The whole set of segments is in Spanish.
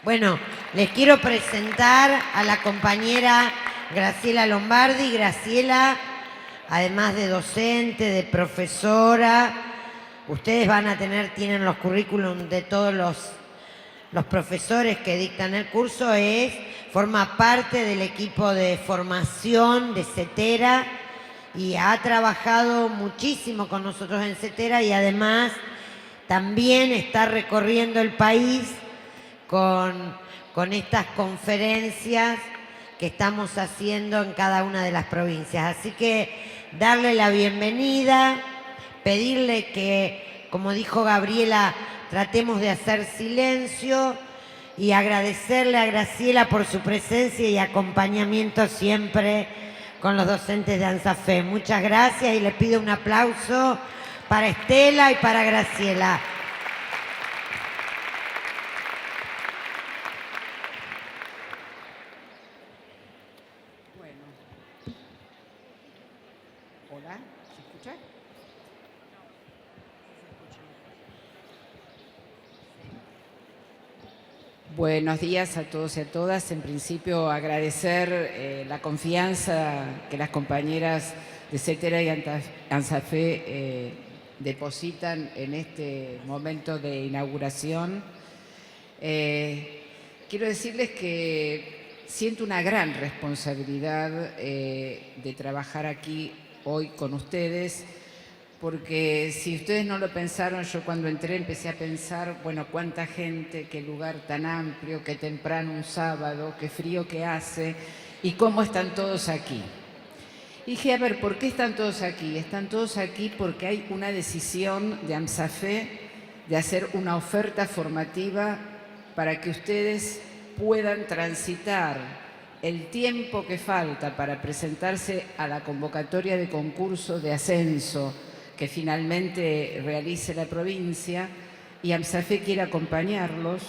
Bueno, les quiero presentar a la compañera Graciela Lombardi. Graciela, además de docente, de profesora, ustedes tienen los currículums de todos los profesores que dictan el curso, forma parte del equipo de formación de CETERA y ha trabajado muchísimo con nosotros en CETERA y además también está recorriendo el país con estas conferencias que estamos haciendo en cada una de las provincias. Así que darle la bienvenida, pedirle que, como dijo Gabriela, tratemos de hacer silencio y agradecerle a Graciela por su presencia y acompañamiento siempre con los docentes de ANSAFE. Muchas gracias y le pido un aplauso para Estela y para Graciela. Hola, ¿se escucha? Buenos días a todos y a todas. En principio, agradecer la confianza que las compañeras de CETERA y ANSAFE depositan en este momento de inauguración. Quiero decirles que siento una gran responsabilidad de trabajar aquí hoy con ustedes, porque si ustedes no lo pensaron, yo cuando entré empecé a pensar, bueno, cuánta gente, qué lugar tan amplio, qué temprano un sábado, qué frío que hace y cómo están todos aquí. Y dije, a ver, ¿por qué están todos aquí? Están todos aquí porque hay una decisión de ANSAFE de hacer una oferta formativa para que ustedes puedan transitar el tiempo que falta para presentarse a la convocatoria de concurso de ascenso que finalmente realice la provincia, y ANSAFE quiere acompañarlos,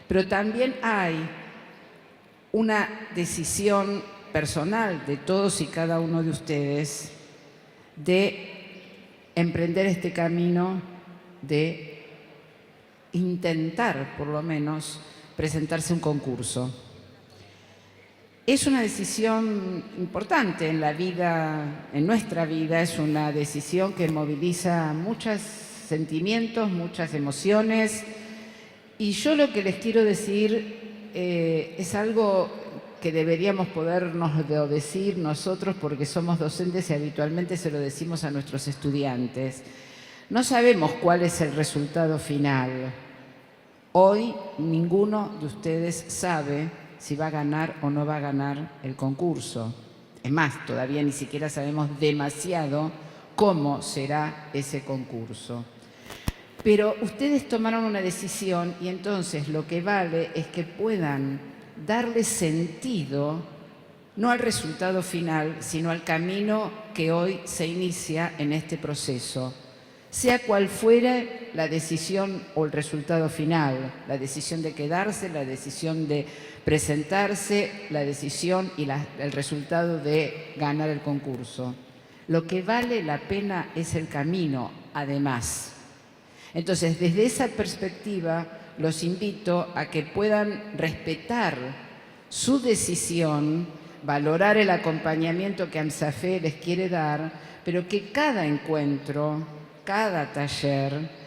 pero también hay una decisión personal de todos y cada uno de ustedes de emprender este camino de intentar, por lo menos, presentarse a un concurso. Es una decisión importante en la vida, en nuestra vida, es una decisión que moviliza muchos sentimientos, muchas emociones, y yo lo que les quiero decir es algo que deberíamos podernos decir nosotros porque somos docentes y habitualmente se lo decimos a nuestros estudiantes. No sabemos cuál es el resultado final. Hoy ninguno de ustedes sabe si va a ganar o no va a ganar el concurso. Es más, todavía ni siquiera sabemos demasiado cómo será ese concurso. Pero ustedes tomaron una decisión y entonces lo que vale es que puedan darle sentido no al resultado final, sino al camino que hoy se inicia en este proceso. Sea cual fuere la decisión o el resultado final, la decisión de quedarse, la decisión de presentarse, la decisión y el resultado de ganar el concurso. Lo que vale la pena es el camino, además. Entonces, desde esa perspectiva, los invito a que puedan respetar su decisión, valorar el acompañamiento que ANSAFE les quiere dar, pero que cada encuentro, cada taller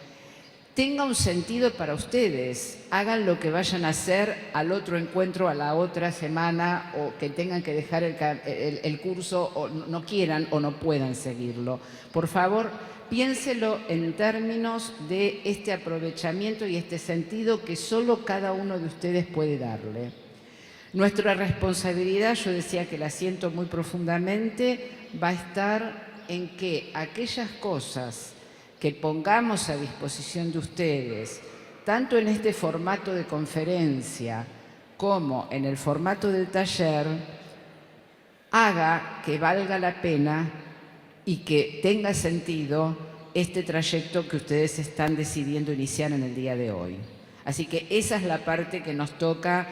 tenga un sentido para ustedes. Hagan lo que vayan a hacer al otro encuentro, a la otra semana, o que tengan que dejar el curso o no quieran o no puedan seguirlo. Por favor, piénselo en términos de este aprovechamiento y este sentido que solo cada uno de ustedes puede darle. Nuestra responsabilidad, yo decía que la siento muy profundamente, va a estar en que aquellas cosas que pongamos a disposición de ustedes, tanto en este formato de conferencia como en el formato del taller, haga que valga la pena y que tenga sentido este trayecto que ustedes están decidiendo iniciar en el día de hoy. Así que esa es la parte que nos toca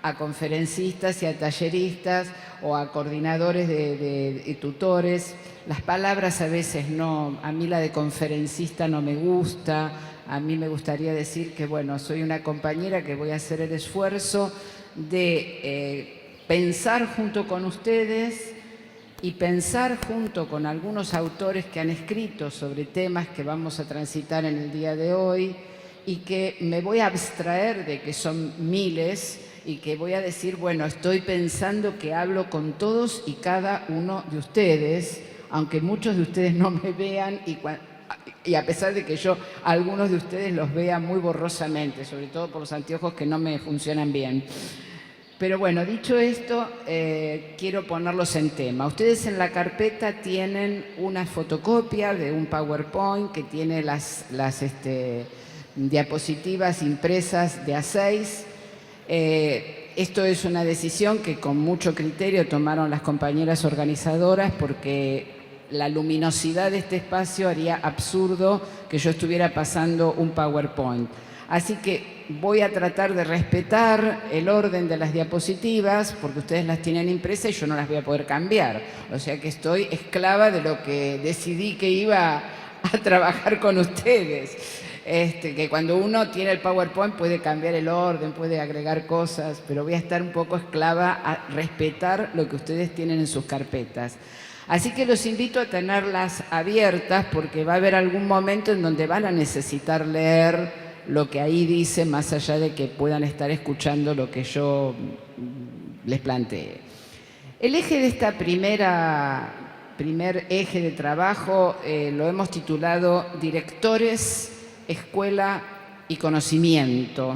a conferencistas y a talleristas o a coordinadores de tutores. Las palabras a veces no, a mí la de conferencista no me gusta, a mí me gustaría decir que, bueno, soy una compañera que voy a hacer el esfuerzo de pensar junto con ustedes y pensar junto con algunos autores que han escrito sobre temas que vamos a transitar en el día de hoy y que me voy a abstraer de que son miles y que voy a decir, bueno, estoy pensando que hablo con todos y cada uno de ustedes, aunque muchos de ustedes no me vean y a pesar de que yo a algunos de ustedes los vea muy borrosamente, sobre todo por los anteojos que no me funcionan bien. Pero bueno, dicho esto, quiero ponerlos en tema. Ustedes en la carpeta tienen una fotocopia de un PowerPoint que tiene las diapositivas impresas de A6. Esto es una decisión que con mucho criterio tomaron las compañeras organizadoras porque la luminosidad de este espacio haría absurdo que yo estuviera pasando un PowerPoint. Así que voy a tratar de respetar el orden de las diapositivas porque ustedes las tienen impresas y yo no las voy a poder cambiar. O sea que estoy esclava de lo que decidí que iba a trabajar con ustedes. Que cuando uno tiene el PowerPoint puede cambiar el orden, puede agregar cosas, pero voy a estar un poco esclava a respetar lo que ustedes tienen en sus carpetas. Así que los invito a tenerlas abiertas porque va a haber algún momento en donde van a necesitar leer lo que ahí dice, más allá de que puedan estar escuchando lo que yo les planteé. El eje de esta primer eje de trabajo lo hemos titulado Directores, Escuela y Conocimiento.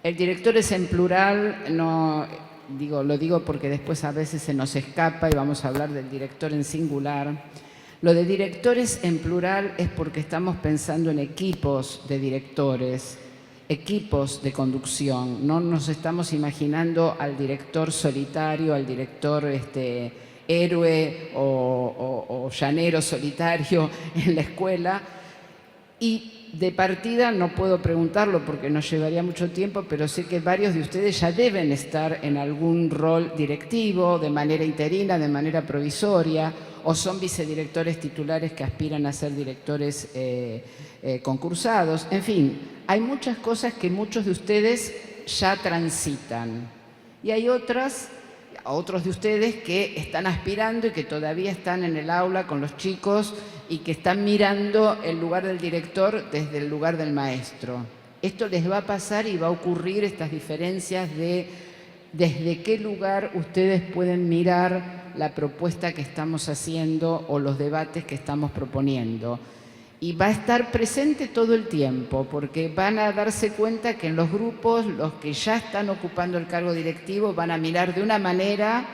El director es en plural, no, lo digo porque después a veces se nos escapa y vamos a hablar del director en singular. Lo de directores en plural es porque estamos pensando en equipos de directores, equipos de conducción. No nos estamos imaginando al director solitario, al director héroe o llanero solitario en la escuela. Y de partida no puedo preguntarlo porque nos llevaría mucho tiempo, pero sé que varios de ustedes ya deben estar en algún rol directivo, de manera interina, de manera provisoria, o son vicedirectores titulares que aspiran a ser directores concursados. En fin, hay muchas cosas que muchos de ustedes ya transitan. Y hay otros de ustedes que están aspirando y que todavía están en el aula con los chicos y que están mirando el lugar del director desde el lugar del maestro. Esto les va a pasar y va a ocurrir estas diferencias de desde qué lugar ustedes pueden mirar la propuesta que estamos haciendo o los debates que estamos proponiendo. Y va a estar presente todo el tiempo, porque van a darse cuenta que en los grupos los que ya están ocupando el cargo directivo van a mirar de una manera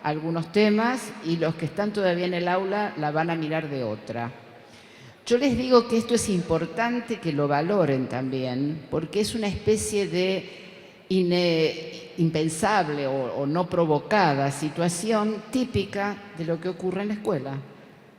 algunos temas y los que están todavía en el aula la van a mirar de otra. Yo les digo que esto es importante que lo valoren también, porque es una especie de impensable o no provocada situación típica de lo que ocurre en la escuela.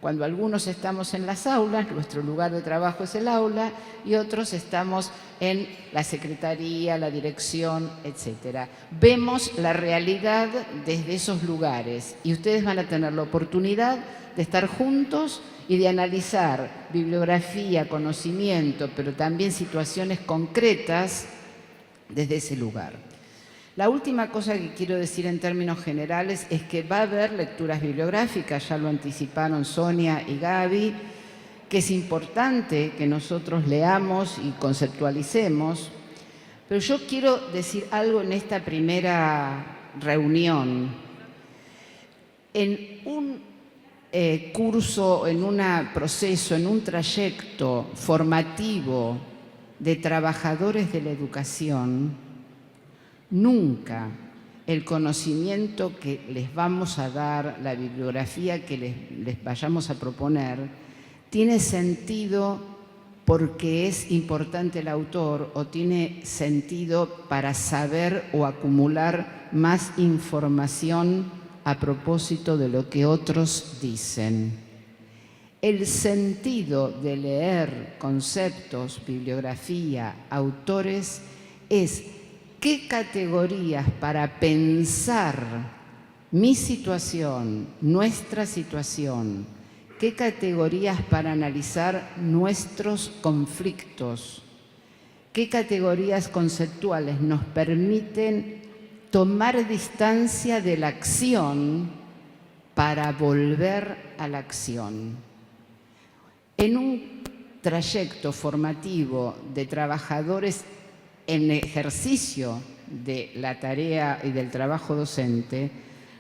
Cuando algunos estamos en las aulas, nuestro lugar de trabajo es el aula, y otros estamos en la secretaría, la dirección, etc. Vemos la realidad desde esos lugares y ustedes van a tener la oportunidad de estar juntos y de analizar bibliografía, conocimiento, pero también situaciones concretas desde ese lugar. La última cosa que quiero decir en términos generales es que va a haber lecturas bibliográficas, ya lo anticiparon Sonia y Gaby, que es importante que nosotros leamos y conceptualicemos, pero yo quiero decir algo en esta primera reunión. En un curso, en un proceso, en un trayecto formativo de trabajadores de la educación, nunca el conocimiento que les vamos a dar, la bibliografía que les vayamos a proponer, tiene sentido porque es importante el autor o tiene sentido para saber o acumular más información a propósito de lo que otros dicen. El sentido de leer conceptos, bibliografía, autores, es qué categorías para pensar mi situación, nuestra situación, qué categorías para analizar nuestros conflictos, qué categorías conceptuales nos permiten tomar distancia de la acción para volver a la acción. En un trayecto formativo de trabajadores en ejercicio de la tarea y del trabajo docente,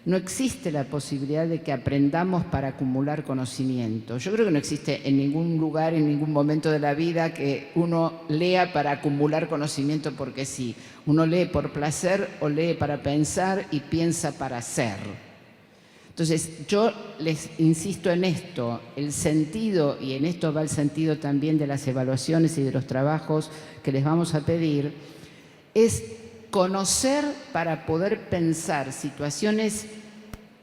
no existe la posibilidad de que aprendamos para acumular conocimiento. Yo creo que no existe en ningún lugar, en ningún momento de la vida, que uno lea para acumular conocimiento porque sí. Uno lee por placer o lee para pensar y piensa para hacer. Entonces, yo les insisto en esto, el sentido, y en esto va el sentido también de las evaluaciones y de los trabajos que les vamos a pedir, es conocer para poder pensar situaciones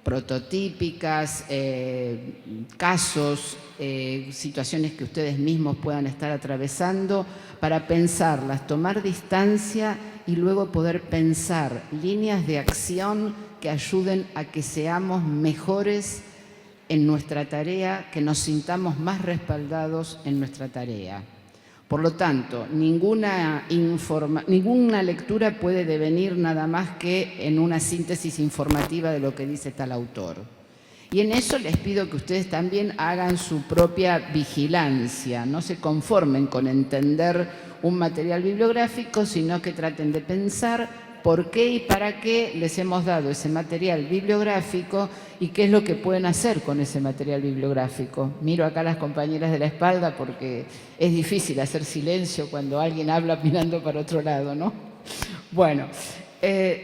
prototípicas, casos, situaciones que ustedes mismos puedan estar atravesando, para pensarlas, tomar distancia y luego poder pensar líneas de acción que ayuden a que seamos mejores en nuestra tarea, que nos sintamos más respaldados en nuestra tarea. Por lo tanto, ninguna lectura puede devenir nada más que en una síntesis informativa de lo que dice tal autor. Y en eso les pido que ustedes también hagan su propia vigilancia, no se conformen con entender un material bibliográfico, sino que traten de pensar por qué y para qué les hemos dado ese material bibliográfico y qué es lo que pueden hacer con ese material bibliográfico. Miro acá a las compañeras de la espalda porque es difícil hacer silencio cuando alguien habla mirando para otro lado, ¿no? Bueno,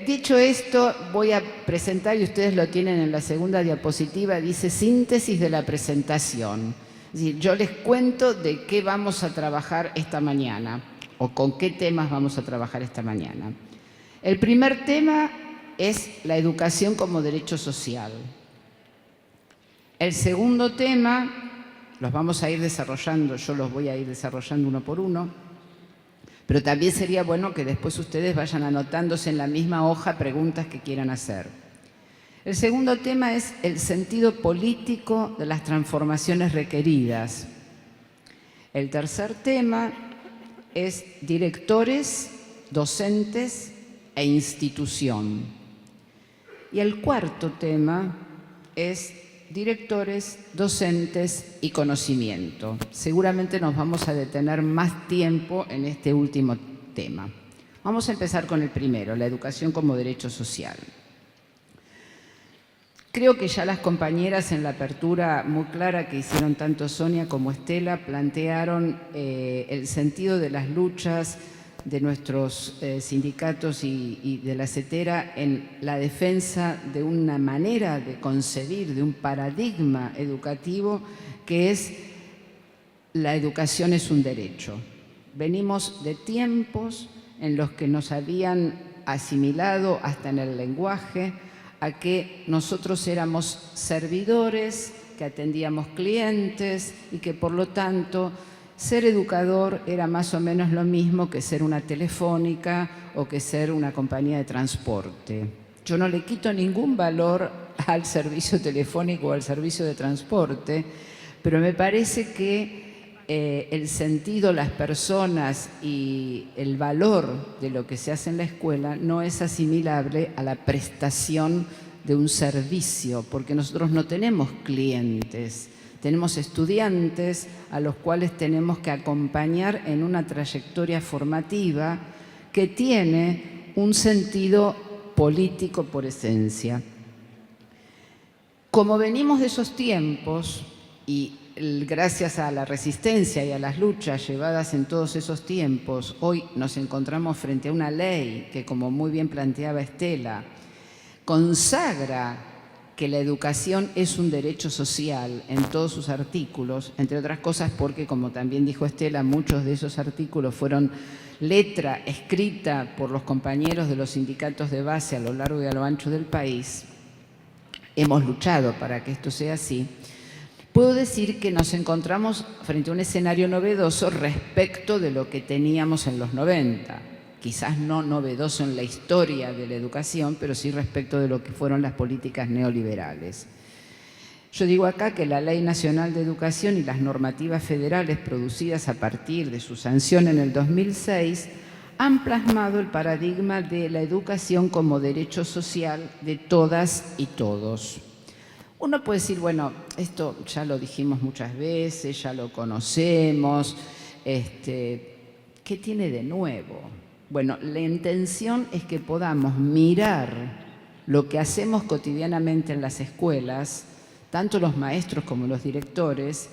dicho esto, voy a presentar, y ustedes lo tienen en la segunda diapositiva, dice síntesis de la presentación. Es decir, yo les cuento de qué vamos a trabajar esta mañana o con qué temas vamos a trabajar esta mañana. El primer tema es la educación como derecho social. El segundo tema, los vamos a ir desarrollando, yo los voy a ir desarrollando uno por uno, pero también sería bueno que después ustedes vayan anotándose en la misma hoja preguntas que quieran hacer. El segundo tema es el sentido político de las transformaciones requeridas. El tercer tema es directores, docentes e institución. Y el cuarto tema es directores, docentes y conocimiento. Seguramente nos vamos a detener más tiempo en este último tema. Vamos a empezar con el primero, la educación como derecho social. Creo que ya las compañeras en la apertura muy clara que hicieron tanto Sonia como Estela plantearon el sentido de las luchas de nuestros sindicatos y de la CETERA en la defensa de una manera de concebir, de un paradigma educativo que es la educación es un derecho. Venimos de tiempos en los que nos habían asimilado hasta en el lenguaje a que nosotros éramos servidores, que atendíamos clientes y que por lo tanto ser educador era más o menos lo mismo que ser una telefónica o que ser una compañía de transporte. Yo no le quito ningún valor al servicio telefónico o al servicio de transporte, pero me parece que el sentido, las personas y el valor de lo que se hace en la escuela no es asimilable a la prestación de un servicio, porque nosotros no tenemos clientes. Tenemos estudiantes a los cuales tenemos que acompañar en una trayectoria formativa que tiene un sentido político por esencia. Como venimos de esos tiempos y gracias a la resistencia y a las luchas llevadas en todos esos tiempos, hoy nos encontramos frente a una ley que, como muy bien planteaba Estela, consagra que la educación es un derecho social en todos sus artículos, entre otras cosas porque, como también dijo Estela, muchos de esos artículos fueron letra escrita por los compañeros de los sindicatos de base a lo largo y a lo ancho del país. Hemos luchado para que esto sea así. Puedo decir que nos encontramos frente a un escenario novedoso respecto de lo que teníamos en los 90. quizás no novedoso en la historia de la educación, pero sí respecto de lo que fueron las políticas neoliberales. Yo digo acá que la Ley Nacional de Educación y las normativas federales producidas a partir de su sanción en el 2006 han plasmado el paradigma de la educación como derecho social de todas y todos. Uno puede decir, bueno, esto ya lo dijimos muchas veces, ya lo conocemos, ¿qué tiene de nuevo? Bueno, la intención es que podamos mirar lo que hacemos cotidianamente en las escuelas, tanto los maestros como los directores,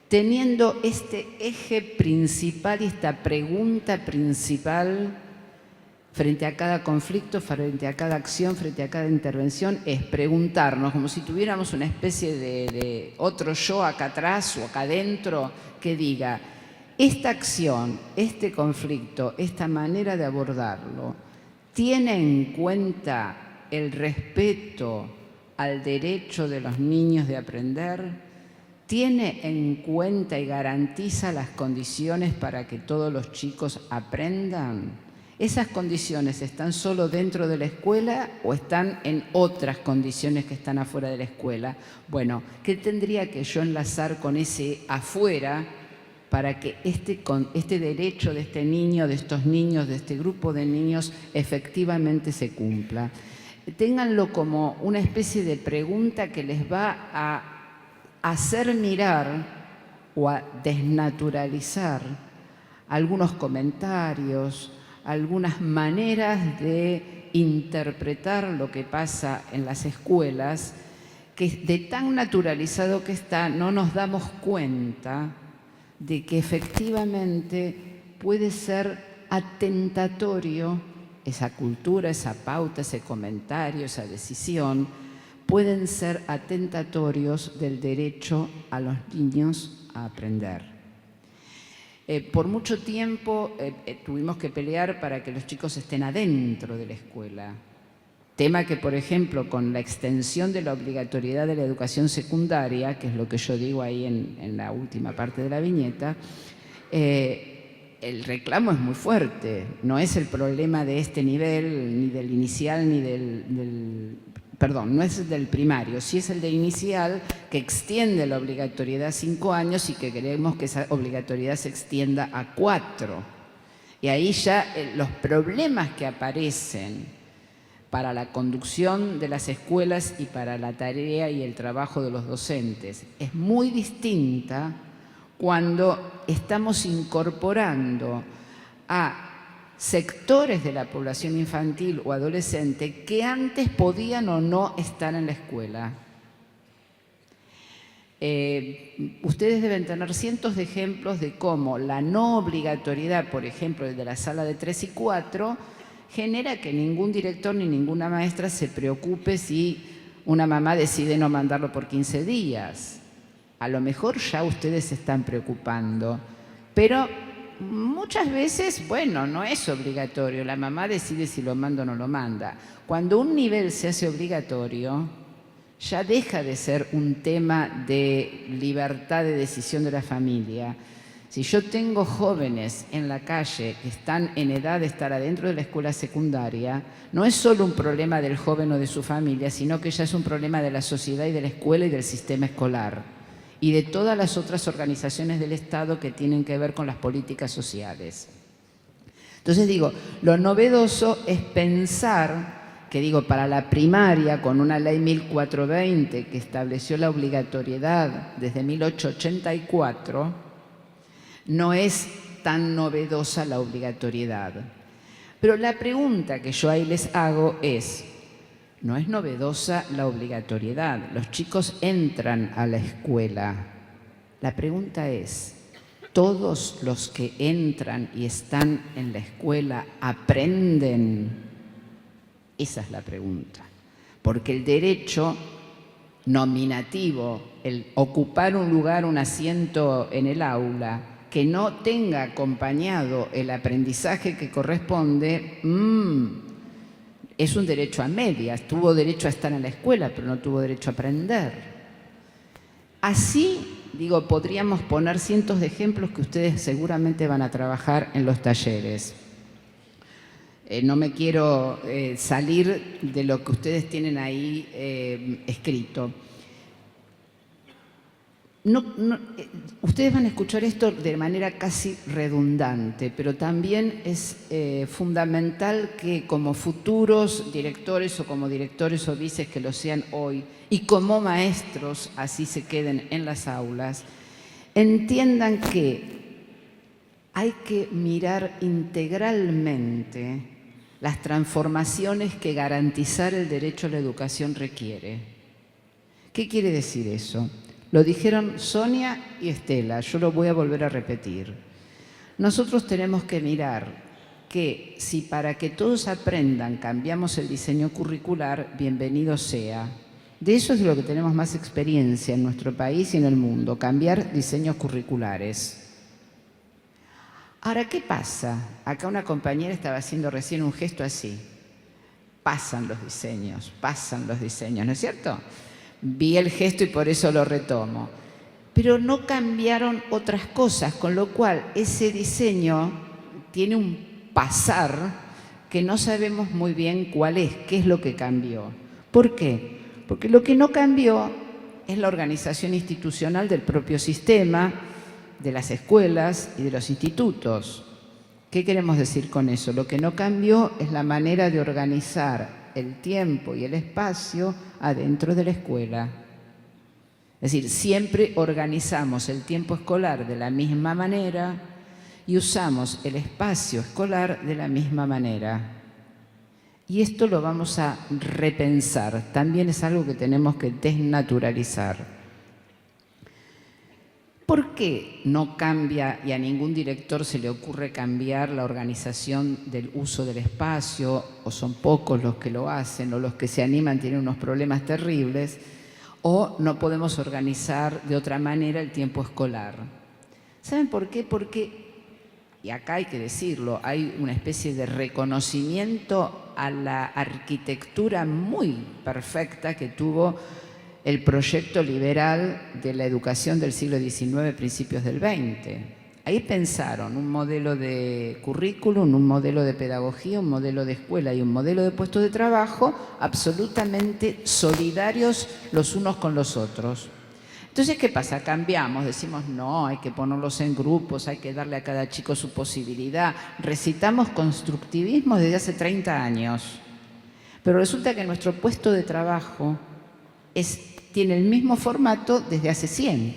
teniendo este eje principal y esta pregunta principal frente a cada conflicto, frente a cada acción, frente a cada intervención, es preguntarnos, como si tuviéramos una especie de otro yo acá atrás o acá adentro, que diga, esta acción, este conflicto, esta manera de abordarlo, ¿tiene en cuenta el respeto al derecho de los niños de aprender? ¿Tiene en cuenta y garantiza las condiciones para que todos los chicos aprendan? ¿Esas condiciones están solo dentro de la escuela o están en otras condiciones que están afuera de la escuela? Bueno, ¿qué tendría que yo enlazar con ese afuera para que este derecho de este niño, de estos niños, de este grupo de niños, efectivamente se cumpla? Ténganlo como una especie de pregunta que les va a hacer mirar o a desnaturalizar algunos comentarios, algunas maneras de interpretar lo que pasa en las escuelas, que de tan naturalizado que está, no nos damos cuenta de que efectivamente puede ser atentatorio esa cultura, esa pauta, ese comentario, esa decisión, pueden ser atentatorios del derecho a los niños a aprender. Por mucho tiempo tuvimos que pelear para que los chicos estén adentro de la escuela. Tema que, por ejemplo, con la extensión de la obligatoriedad de la educación secundaria, que es lo que yo digo ahí en la última parte de la viñeta, el reclamo es muy fuerte. No es el problema de este nivel, ni del inicial, ni perdón, no es el del primario, sí es el del inicial, que extiende la obligatoriedad a 5 años y que queremos que esa obligatoriedad se extienda a 4. Y ahí ya los problemas que aparecen para la conducción de las escuelas y para la tarea y el trabajo de los docentes es muy distinta cuando estamos incorporando a sectores de la población infantil o adolescente que antes podían o no estar en la escuela. Ustedes deben tener cientos de ejemplos de cómo la no obligatoriedad, por ejemplo, el de la sala de 3 y 4, genera que ningún director ni ninguna maestra se preocupe si una mamá decide no mandarlo por 15 días. A lo mejor ya ustedes se están preocupando, pero muchas veces, bueno, no es obligatorio. La mamá decide si lo manda o no lo manda. Cuando un nivel se hace obligatorio, ya deja de ser un tema de libertad de decisión de la familia. Si yo tengo jóvenes en la calle que están en edad de estar adentro de la escuela secundaria, no es solo un problema del joven o de su familia, sino que ya es un problema de la sociedad y de la escuela y del sistema escolar y de todas las otras organizaciones del Estado que tienen que ver con las políticas sociales. Entonces digo, lo novedoso es pensar que, digo, para la primaria, con una ley 1420 que estableció la obligatoriedad desde 1884, no es tan novedosa la obligatoriedad. Pero la pregunta que yo ahí les hago es, no es novedosa la obligatoriedad. Los chicos entran a la escuela. La pregunta es, ¿todos los que entran y están en la escuela aprenden? Esa es la pregunta. Porque el derecho nominativo, el ocupar un lugar, un asiento en el aula, que no tenga acompañado el aprendizaje que corresponde, es un derecho a medias. Tuvo derecho a estar en la escuela, pero no tuvo derecho a aprender. Así, digo, podríamos poner cientos de ejemplos que ustedes seguramente van a trabajar en los talleres. no me quiero salir de lo que ustedes tienen ahí escrito. Ustedes van a escuchar esto de manera casi redundante, pero también es fundamental que como futuros directores o como directores o vices que lo sean hoy y como maestros así se queden en las aulas, entiendan que hay que mirar integralmente las transformaciones que garantizar el derecho a la educación requiere. ¿Qué quiere decir eso? Lo dijeron Sonia y Estela, yo lo voy a volver a repetir. Nosotros tenemos que mirar que si para que todos aprendan cambiamos el diseño curricular, bienvenido sea. De eso es de lo que tenemos más experiencia en nuestro país y en el mundo, cambiar diseños curriculares. Ahora, ¿qué pasa? Acá una compañera estaba haciendo recién un gesto así. Pasan los diseños, ¿no es cierto? Vi el gesto y por eso lo retomo. Pero no cambiaron otras cosas, con lo cual ese diseño tiene un pasar que no sabemos muy bien cuál es, qué es lo que cambió. ¿Por qué? Porque lo que no cambió es la organización institucional del propio sistema, de las escuelas y de los institutos. ¿Qué queremos decir con eso? Lo que no cambió es la manera de organizar el tiempo y el espacio adentro de la escuela. Es decir, siempre organizamos el tiempo escolar de la misma manera y usamos el espacio escolar de la misma manera. Y esto lo vamos a repensar. También es algo que tenemos que desnaturalizar. ¿Por qué no cambia y a ningún director se le ocurre cambiar la organización del uso del espacio? O son pocos los que lo hacen, o los que se animan tienen unos problemas terribles, o no podemos organizar de otra manera el tiempo escolar. ¿Saben por qué? Porque, y acá hay que decirlo, hay una especie de reconocimiento a la arquitectura muy perfecta que tuvo el proyecto liberal de la educación del siglo XIX, principios del XX. Ahí pensaron un modelo de currículum, un modelo de pedagogía, un modelo de escuela y un modelo de puesto de trabajo absolutamente solidarios los unos con los otros. Entonces, ¿qué pasa? Cambiamos, decimos, no, hay que ponerlos en grupos, hay que darle a cada chico su posibilidad. Recitamos constructivismo desde hace 30 años. Pero resulta que nuestro puesto de trabajo tiene el mismo formato desde hace 100.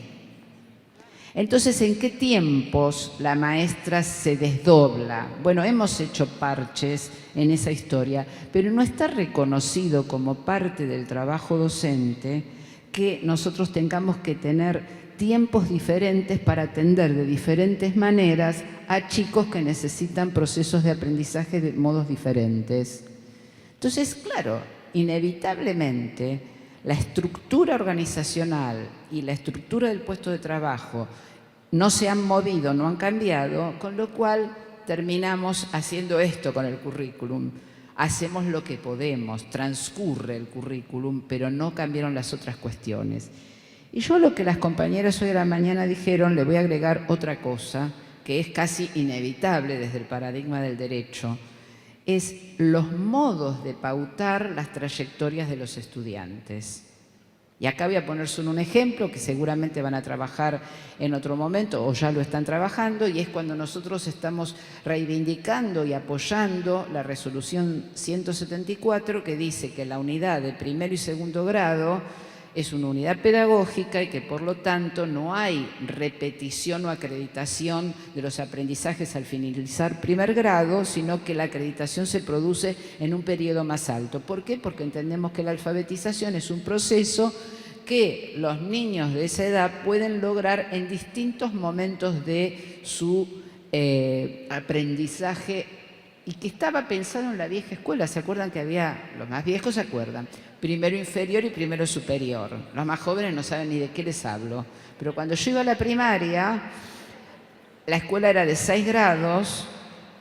Entonces, ¿en qué tiempos la maestra se desdobla? Bueno, hemos hecho parches en esa historia, pero no está reconocido como parte del trabajo docente que nosotros tengamos que tener tiempos diferentes para atender de diferentes maneras a chicos que necesitan procesos de aprendizaje de modos diferentes. Entonces, claro, inevitablemente la estructura organizacional y la estructura del puesto de trabajo no se han movido, no han cambiado, con lo cual terminamos haciendo esto con el currículum. Hacemos lo que podemos, transcurre el currículum, pero no cambiaron las otras cuestiones. Y yo a lo que las compañeras hoy de la mañana dijeron, le voy a agregar otra cosa que es casi inevitable desde el paradigma del derecho, es los modos de pautar las trayectorias de los estudiantes. Y acá voy a poner solo un ejemplo que seguramente van a trabajar en otro momento o ya lo están trabajando, y es cuando nosotros estamos reivindicando y apoyando la resolución 174 que dice que la unidad de primero y segundo grado es una unidad pedagógica y que por lo tanto no hay repetición o acreditación de los aprendizajes al finalizar primer grado, sino que la acreditación se produce en un periodo más alto. ¿Por qué? Porque entendemos que la alfabetización es un proceso que los niños de esa edad pueden lograr en distintos momentos de su aprendizaje, y que estaba pensado en la vieja escuela. ¿Se acuerdan que había, los más viejos se acuerdan, primero inferior y primero superior? Los más jóvenes no saben ni de qué les hablo. Pero cuando yo iba a la primaria, la escuela era de 6 grados,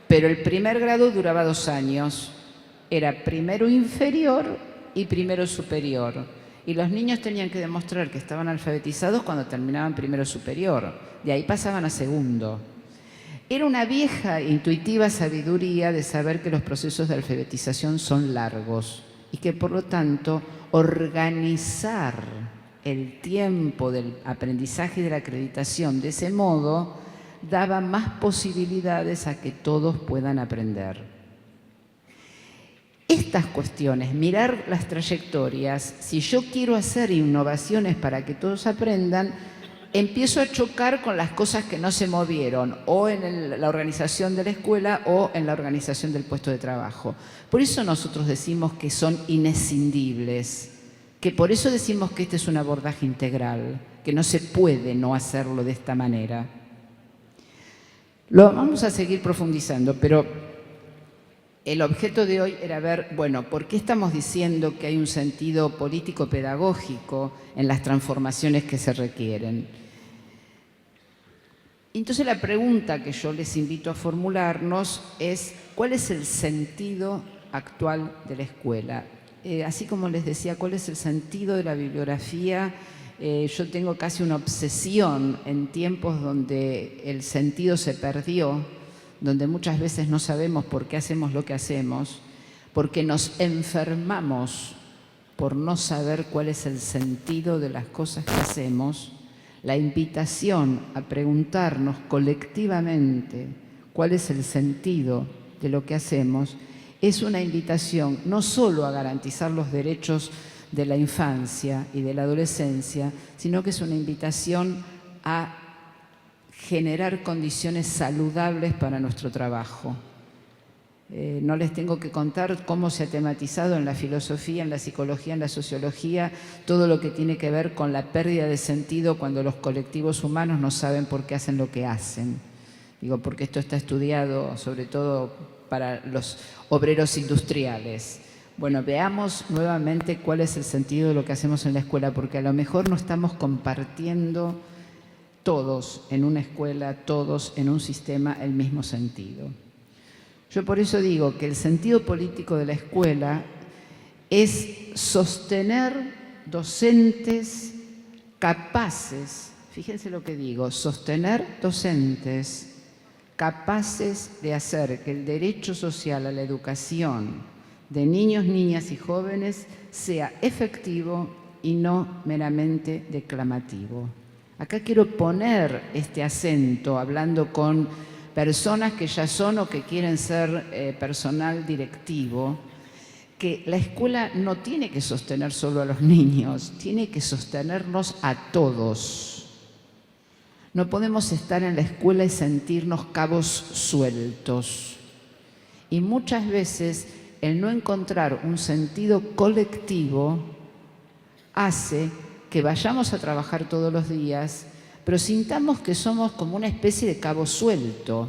pero el primer grado duraba 2 años. Era primero inferior y primero superior. Y los niños tenían que demostrar que estaban alfabetizados cuando terminaban primero superior. De ahí pasaban a segundo. Era una vieja e intuitiva sabiduría de saber que los procesos de alfabetización son largos y que por lo tanto organizar el tiempo del aprendizaje y de la acreditación de ese modo daba más posibilidades a que todos puedan aprender. Estas cuestiones, mirar las trayectorias, si yo quiero hacer innovaciones para que todos aprendan, empiezo a chocar con las cosas que no se movieron, o en la organización de la escuela o en la organización del puesto de trabajo. Por eso nosotros decimos que son inescindibles, que por eso decimos que este es un abordaje integral, que no se puede no hacerlo de esta manera. Lo vamos a seguir profundizando, pero el objeto de hoy era ver, bueno, ¿por qué estamos diciendo que hay un sentido político-pedagógico en las transformaciones que se requieren? Entonces la pregunta que yo les invito a formularnos es, ¿cuál es el sentido actual de la escuela? Así como les decía, ¿cuál es el sentido de la bibliografía? Yo tengo casi una obsesión en tiempos donde el sentido se perdió, donde muchas veces no sabemos por qué hacemos lo que hacemos, porque nos enfermamos por no saber cuál es el sentido de las cosas que hacemos. La invitación a preguntarnos colectivamente cuál es el sentido de lo que hacemos es una invitación no solo a garantizar los derechos de la infancia y de la adolescencia, sino que es una invitación a generar condiciones saludables para nuestro trabajo. No les tengo que contar cómo se ha tematizado en la filosofía, en la psicología, en la sociología, todo lo que tiene que ver con la pérdida de sentido cuando los colectivos humanos no saben por qué hacen lo que hacen. Digo, porque esto está estudiado sobre todo para los obreros industriales. Bueno, veamos nuevamente cuál es el sentido de lo que hacemos en la escuela, porque a lo mejor no estamos compartiendo todos en una escuela, todos en un sistema, el mismo sentido. Yo por eso digo que el sentido político de la escuela es sostener docentes capaces, fíjense lo que digo, sostener docentes capaces de hacer que el derecho social a la educación de niños, niñas y jóvenes sea efectivo y no meramente declamativo. Acá quiero poner este acento hablando con personas que ya son o que quieren ser personal directivo, que la escuela no tiene que sostener solo a los niños, tiene que sostenernos a todos. No podemos estar en la escuela y sentirnos cabos sueltos. Y muchas veces el no encontrar un sentido colectivo hace que vayamos a trabajar todos los días, pero sintamos que somos como una especie de cabo suelto,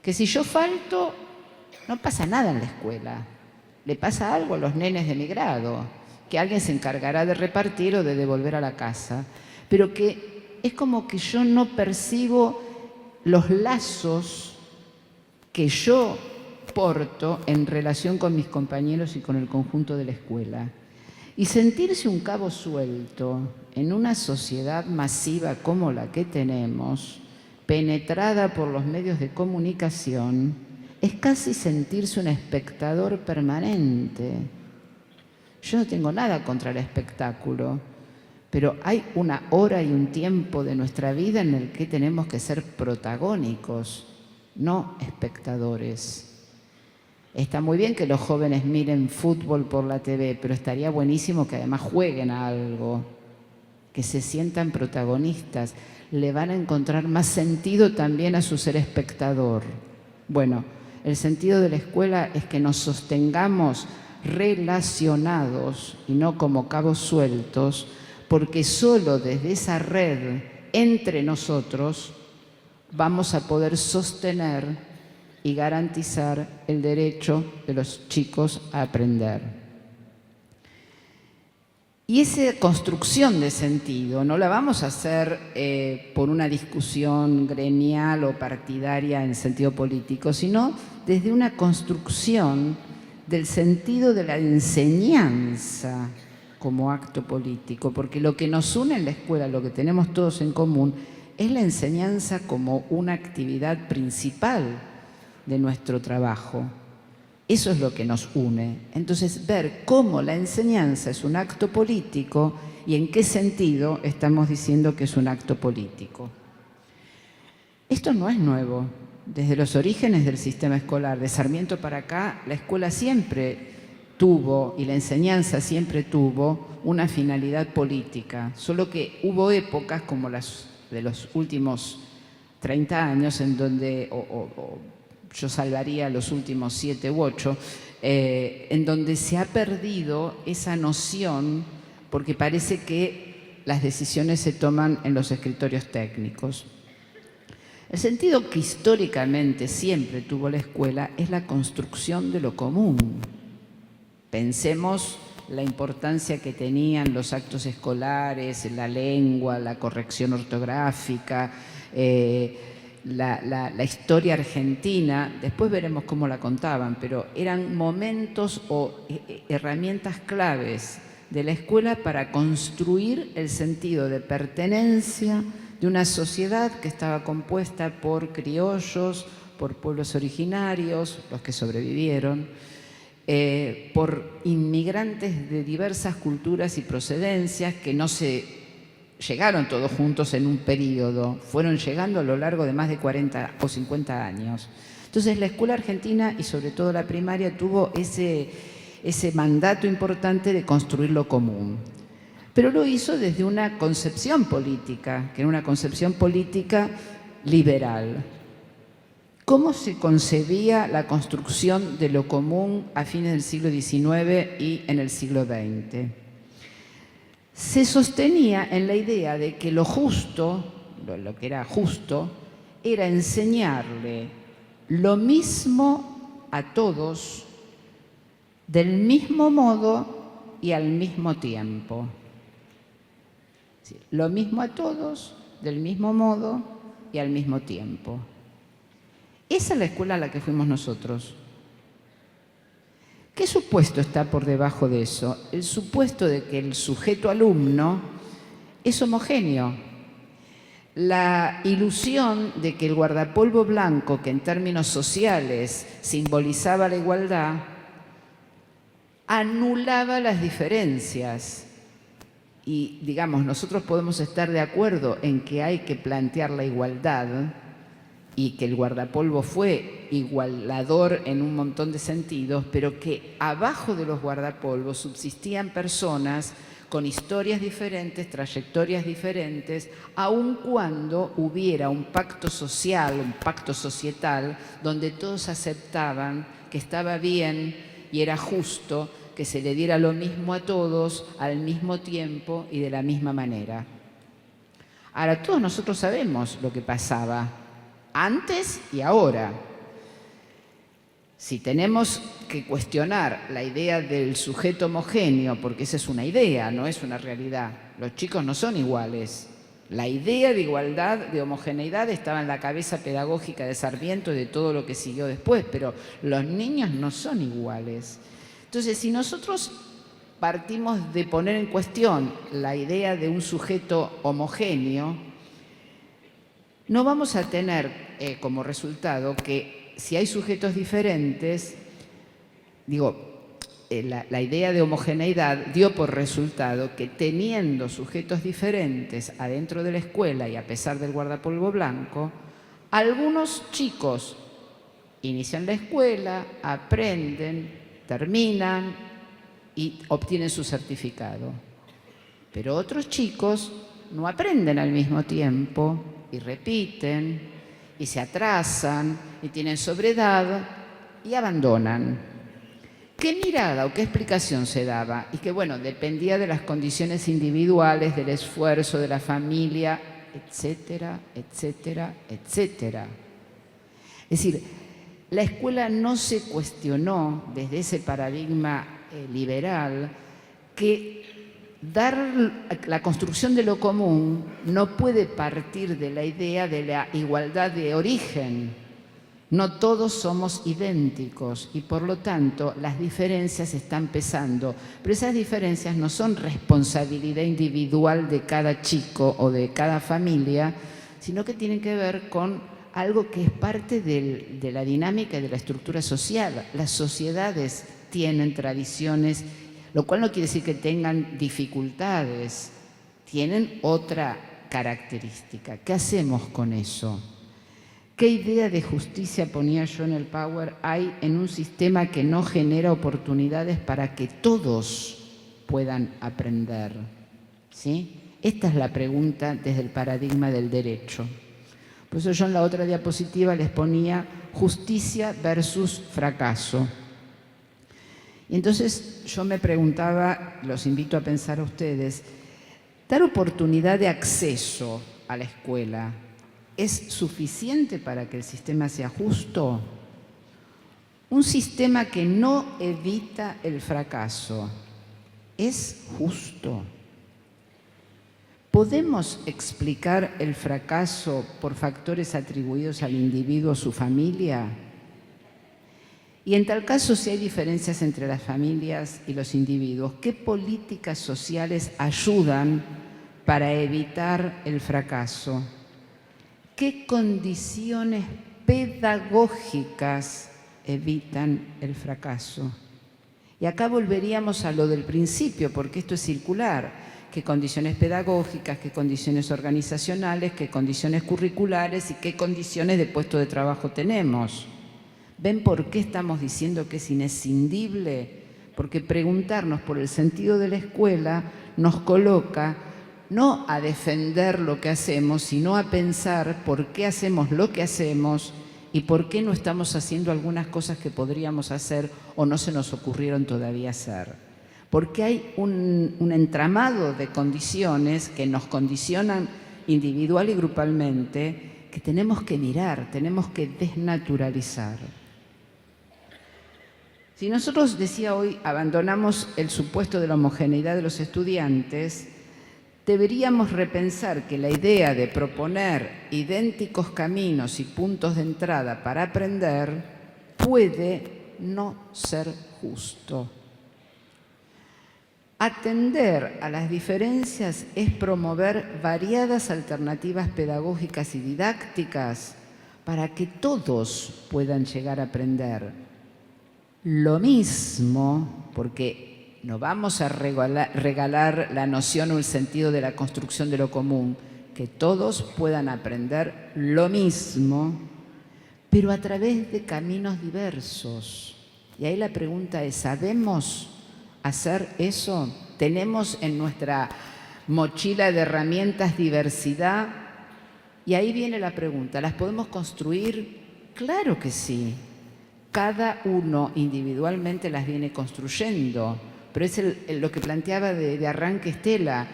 que si yo falto, no pasa nada en la escuela. Le pasa algo a los nenes de mi grado, que alguien se encargará de repartir o de devolver a la casa, pero que es como que yo no percibo los lazos que yo porto en relación con mis compañeros y con el conjunto de la escuela. Y sentirse un cabo suelto en una sociedad masiva como la que tenemos, penetrada por los medios de comunicación, es casi sentirse un espectador permanente. Yo no tengo nada contra el espectáculo, pero hay una hora y un tiempo de nuestra vida en el que tenemos que ser protagónicos, no espectadores. Está muy bien que los jóvenes miren fútbol por la TV, pero estaría buenísimo que además jueguen a algo, que se sientan protagonistas. Le van a encontrar más sentido también a su ser espectador. Bueno, el sentido de la escuela es que nos sostengamos relacionados y no como cabos sueltos, porque solo desde esa red entre nosotros vamos a poder sostener y garantizar el derecho de los chicos a aprender. Y esa construcción de sentido no la vamos a hacer por una discusión gremial o partidaria en sentido político, sino desde una construcción del sentido de la enseñanza como acto político, porque lo que nos une en la escuela, lo que tenemos todos en común, es la enseñanza como una actividad principal de nuestro trabajo. Eso es lo que nos une. Entonces, ver cómo la enseñanza es un acto político y en qué sentido estamos diciendo que es un acto político. Esto no es nuevo. Desde los orígenes del sistema escolar, de Sarmiento para acá, la escuela siempre tuvo, y la enseñanza siempre tuvo, una finalidad política. Solo que hubo épocas como las de los últimos 30 años en donde, yo salvaría los últimos 7 u 8, en donde se ha perdido esa noción porque parece que las decisiones se toman en los escritorios técnicos. El sentido que históricamente siempre tuvo la escuela es la construcción de lo común. Pensemos la importancia que tenían los actos escolares, la lengua, la corrección ortográfica, la historia argentina. Después veremos cómo la contaban, pero eran momentos o herramientas claves de la escuela para construir el sentido de pertenencia de una sociedad que estaba compuesta por criollos, por pueblos originarios, los que sobrevivieron, por inmigrantes de diversas culturas y procedencias que no se llegaron todos juntos en un periodo, fueron llegando a lo largo de más de 40 o 50 años. Entonces la escuela argentina y sobre todo la primaria tuvo ese mandato importante de construir lo común. Pero lo hizo desde una concepción política, que era una concepción política liberal. ¿Cómo se concebía la construcción de lo común a fines del siglo XIX y en el siglo XX? Se sostenía en la idea de que lo justo, lo que era justo, era enseñarle lo mismo a todos, del mismo modo y al mismo tiempo. Lo mismo a todos, del mismo modo y al mismo tiempo. Esa es la escuela a la que fuimos nosotros. ¿Qué supuesto está por debajo de eso? El supuesto de que el sujeto alumno es homogéneo. La ilusión de que el guardapolvo blanco, que en términos sociales simbolizaba la igualdad, anulaba las diferencias. Y, digamos, nosotros podemos estar de acuerdo en que hay que plantear la igualdad y que el guardapolvo fue igualador en un montón de sentidos, pero que abajo de los guardapolvos subsistían personas con historias diferentes, trayectorias diferentes, aun cuando hubiera un pacto social, un pacto societal, donde todos aceptaban que estaba bien y era justo que se le diera lo mismo a todos, al mismo tiempo y de la misma manera. Ahora, todos nosotros sabemos lo que pasaba antes y ahora. Si tenemos que cuestionar la idea del sujeto homogéneo, porque esa es una idea, no es una realidad, los chicos no son iguales. La idea de igualdad, de homogeneidad, estaba en la cabeza pedagógica de Sarmiento y de todo lo que siguió después, pero los niños no son iguales. Entonces, si nosotros partimos de poner en cuestión la idea de un sujeto homogéneo, no vamos a tener como resultado que si hay sujetos diferentes, la idea de homogeneidad dio por resultado que teniendo sujetos diferentes adentro de la escuela y a pesar del guardapolvo blanco, algunos chicos inician la escuela, aprenden, terminan y obtienen su certificado. Pero otros chicos no aprenden al mismo tiempo y repiten y se atrasan y tienen sobredad y abandonan. ¿Qué mirada o qué explicación se daba? Y que, bueno, dependía de las condiciones individuales, del esfuerzo de la familia, etcétera, etcétera, etcétera. Es decir, la escuela no se cuestionó desde ese paradigma liberal que la construcción de lo común no puede partir de la idea de la igualdad de origen. No todos somos idénticos y por lo tanto las diferencias están pesando, pero esas diferencias no son responsabilidad individual de cada chico o de cada familia, sino que tienen que ver con algo que es parte de la dinámica y de la estructura social. Las sociedades tienen tradiciones, lo cual no quiere decir que tengan dificultades, tienen otra característica. ¿Qué hacemos con eso? ¿Qué idea de justicia, ponía yo en el Power, hay en un sistema que no genera oportunidades para que todos puedan aprender? ¿Sí? Esta es la pregunta desde el paradigma del derecho. Por eso yo en la otra diapositiva les ponía justicia versus fracaso. Y entonces yo me preguntaba, los invito a pensar a ustedes, ¿dar oportunidad de acceso a la escuela es suficiente para que el sistema sea justo? Un sistema que no evita el fracaso, ¿es justo? ¿Podemos explicar el fracaso por factores atribuidos al individuo o su familia? Y en tal caso, si hay diferencias entre las familias y los individuos, ¿qué políticas sociales ayudan para evitar el fracaso? ¿Qué condiciones pedagógicas evitan el fracaso? Y acá volveríamos a lo del principio, porque esto es circular. ¿Qué condiciones pedagógicas, qué condiciones organizacionales, qué condiciones curriculares y qué condiciones de puesto de trabajo tenemos? ¿Ven por qué estamos diciendo que es inescindible? Porque preguntarnos por el sentido de la escuela nos coloca no a defender lo que hacemos, sino a pensar por qué hacemos lo que hacemos y por qué no estamos haciendo algunas cosas que podríamos hacer o no se nos ocurrieron todavía hacer. Porque hay un entramado de condiciones que nos condicionan individual y grupalmente que tenemos que mirar, tenemos que desnaturalizar. Si nosotros, decía hoy, abandonamos el supuesto de la homogeneidad de los estudiantes, deberíamos repensar que la idea de proponer idénticos caminos y puntos de entrada para aprender puede no ser justo. Atender a las diferencias es promover variadas alternativas pedagógicas y didácticas para que todos puedan llegar a aprender. Lo mismo, porque no vamos a regalar la noción o el sentido de la construcción de lo común, que todos puedan aprender lo mismo, pero a través de caminos diversos. Y ahí la pregunta es, ¿sabemos hacer eso? ¿Tenemos en nuestra mochila de herramientas diversidad? Y ahí viene la pregunta, ¿las podemos construir? Claro que sí. Cada uno individualmente las viene construyendo, pero es lo que planteaba de arranque Estela.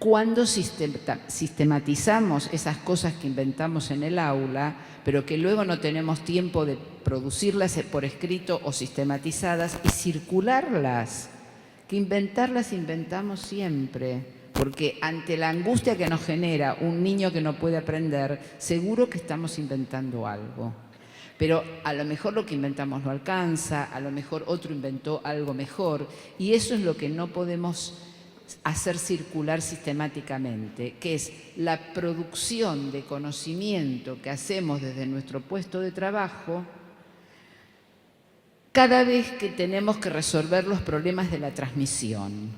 Cuando sistematizamos esas cosas que inventamos en el aula, pero que luego no tenemos tiempo de producirlas por escrito o sistematizadas y circularlas, que inventarlas inventamos siempre, porque ante la angustia que nos genera un niño que no puede aprender, seguro que estamos inventando algo. Pero a lo mejor lo que inventamos no alcanza, a lo mejor otro inventó algo mejor, y eso es lo que no podemos hacer circular sistemáticamente, que es la producción de conocimiento que hacemos desde nuestro puesto de trabajo cada vez que tenemos que resolver los problemas de la transmisión.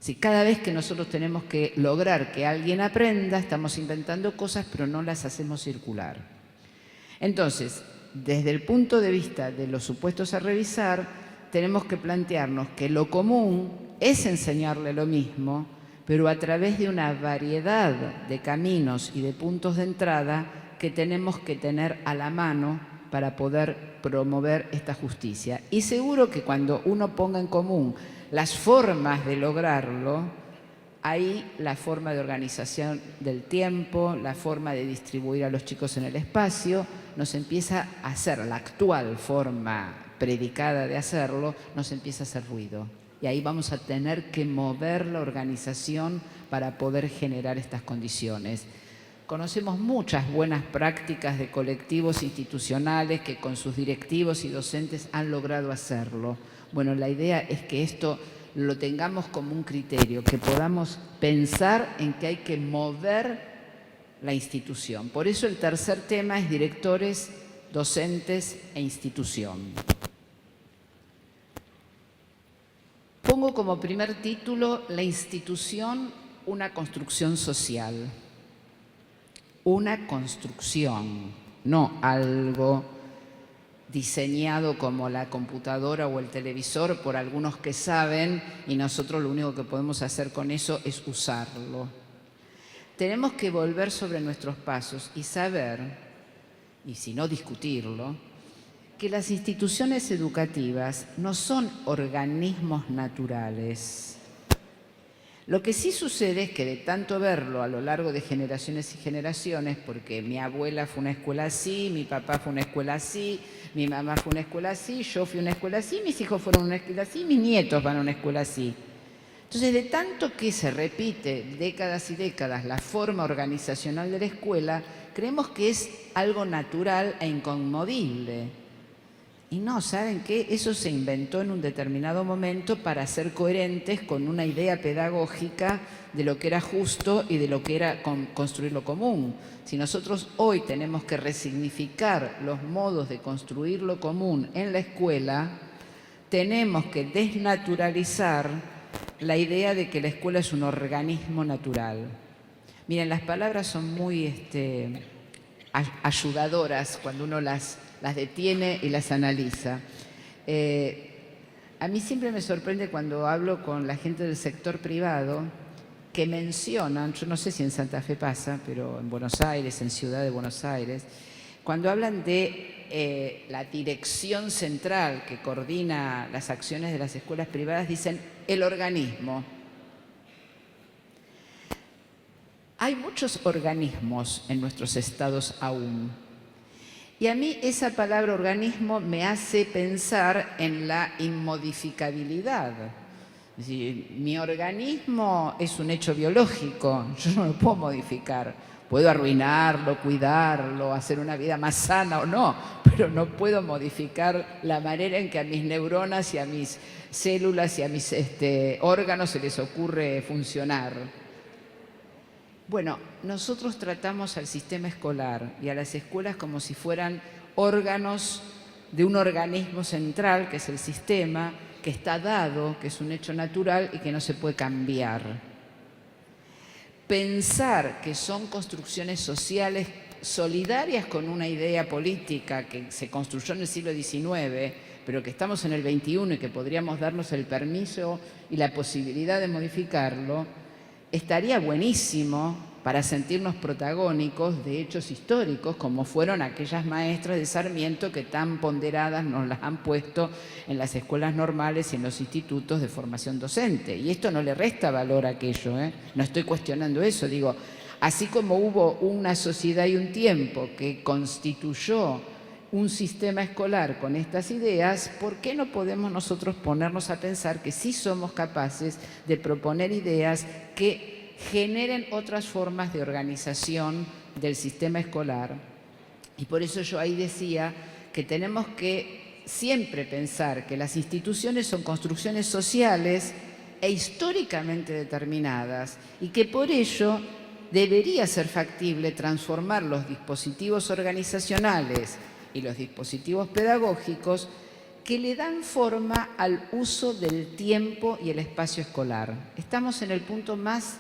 Si cada vez que nosotros tenemos que lograr que alguien aprenda, estamos inventando cosas, pero no las hacemos circular. Entonces, desde el punto de vista de los supuestos a revisar, tenemos que plantearnos que lo común es enseñarle lo mismo, pero a través de una variedad de caminos y de puntos de entrada que tenemos que tener a la mano para poder promover esta justicia. Y seguro que cuando uno ponga en común las formas de lograrlo, ahí la forma de organización del tiempo, la forma de distribuir a los chicos en el espacio, nos empieza a hacer la actual forma predicada de hacerlo, nos empieza a hacer ruido. Y ahí vamos a tener que mover la organización para poder generar estas condiciones. Conocemos muchas buenas prácticas de colectivos institucionales que con sus directivos y docentes han logrado hacerlo. Bueno, la idea es que esto lo tengamos como un criterio, que podamos pensar en que hay que mover la institución. Por eso el tercer tema es directores, docentes e institución. Pongo como primer título la institución, una construcción social. Una construcción, no algo diseñado como la computadora o el televisor por algunos que saben, y nosotros lo único que podemos hacer con eso es usarlo. Tenemos que volver sobre nuestros pasos y saber, y si no discutirlo, que las instituciones educativas no son organismos naturales. Lo que sí sucede es que de tanto verlo a lo largo de generaciones y generaciones, porque mi abuela fue a una escuela así, mi papá fue a una escuela así, mi mamá fue a una escuela así, yo fui a una escuela así, mis hijos fueron a una escuela así, mis nietos van a una escuela así. Entonces, de tanto que se repite décadas y décadas la forma organizacional de la escuela, creemos que es algo natural e inconmovible. Y no, ¿saben qué? Eso se inventó en un determinado momento para ser coherentes con una idea pedagógica de lo que era justo y de lo que era construir lo común. Si nosotros hoy tenemos que resignificar los modos de construir lo común en la escuela, tenemos que desnaturalizar la idea de que la escuela es un organismo natural. Miren, las palabras son muy ayudadoras cuando uno las detiene y las analiza. A mí siempre me sorprende cuando hablo con la gente del sector privado que mencionan, yo no sé si en Santa Fe pasa, pero en Buenos Aires, en Ciudad de Buenos Aires, cuando hablan de la dirección central que coordina las acciones de las escuelas privadas, dicen el organismo. Hay muchos organismos en nuestros estados aún. Y a mí esa palabra organismo me hace pensar en la inmodificabilidad. Es decir, mi organismo es un hecho biológico, yo no lo puedo modificar. Puedo arruinarlo, cuidarlo, hacer una vida más sana o no, pero no puedo modificar la manera en que a mis neuronas y a mis células y a mis órganos se les ocurre funcionar. Bueno, nosotros tratamos al sistema escolar y a las escuelas como si fueran órganos de un organismo central, que es el sistema, que está dado, que es un hecho natural y que no se puede cambiar. Pensar que son construcciones sociales solidarias con una idea política que se construyó en el siglo XIX, pero que estamos en el XXI y que podríamos darnos el permiso y la posibilidad de modificarlo, estaría buenísimo para sentirnos protagónicos de hechos históricos, como fueron aquellas maestras de Sarmiento que tan ponderadas nos las han puesto en las escuelas normales y en los institutos de formación docente. Y esto no le resta valor a aquello, ¿eh? No estoy cuestionando eso, digo, así como hubo una sociedad y un tiempo que constituyó un sistema escolar con estas ideas, ¿por qué no podemos nosotros ponernos a pensar que sí somos capaces de proponer ideas que generen otras formas de organización del sistema escolar? Y por eso yo ahí decía que tenemos que siempre pensar que las instituciones son construcciones sociales e históricamente determinadas y que por ello debería ser factible transformar los dispositivos organizacionales y los dispositivos pedagógicos que le dan forma al uso del tiempo y el espacio escolar. Estamos en el punto más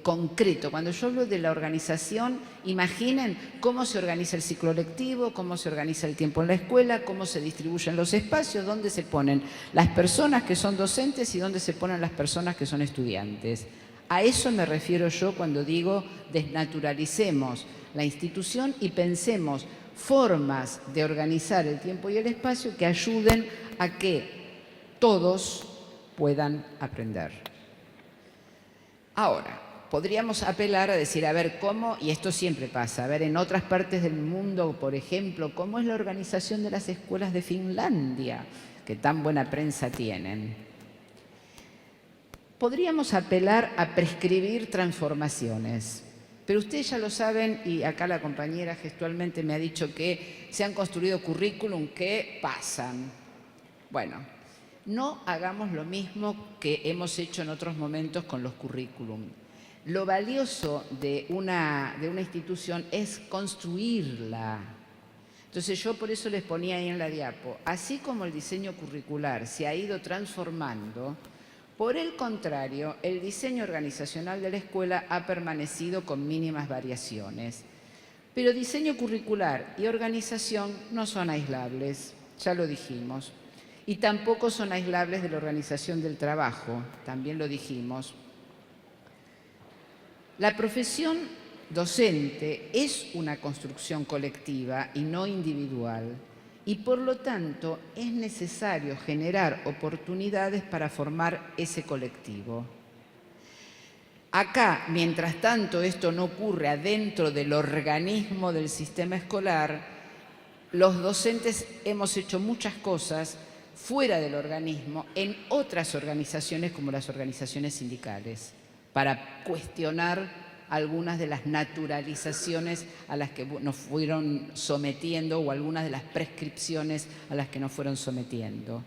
concreto. Cuando yo hablo de la organización, imaginen cómo se organiza el ciclo lectivo, cómo se organiza el tiempo en la escuela, cómo se distribuyen los espacios, dónde se ponen las personas que son docentes y dónde se ponen las personas que son estudiantes. A eso me refiero yo cuando digo desnaturalicemos la institución y pensemos formas de organizar el tiempo y el espacio que ayuden a que todos puedan aprender. Ahora, podríamos apelar a decir, a ver, ¿cómo? Y esto siempre pasa, a ver, en otras partes del mundo, por ejemplo, ¿cómo es la organización de las escuelas de Finlandia, que tan buena prensa tienen? Podríamos apelar a prescribir transformaciones. Pero ustedes ya lo saben, y acá la compañera gestualmente me ha dicho que se han construido currículum que pasan. Bueno, no hagamos lo mismo que hemos hecho en otros momentos con los currículum. lo valioso de una institución es construirla. Entonces yo por eso les ponía ahí en la diapo, así como el diseño curricular se ha ido transformando, por el contrario, el diseño organizacional de la escuela ha permanecido con mínimas variaciones. Pero diseño curricular y organización no son aislables, ya lo dijimos. Y tampoco son aislables de la organización del trabajo, también lo dijimos. La profesión docente es una construcción colectiva y no individual, y por lo tanto es necesario generar oportunidades para formar ese colectivo. Acá, mientras tanto, esto no ocurre adentro del organismo del sistema escolar, los docentes hemos hecho muchas cosas fuera del organismo, en otras organizaciones como las organizaciones sindicales, para cuestionar algunas de las naturalizaciones a las que nos fueron sometiendo o algunas de las prescripciones a las que nos fueron sometiendo.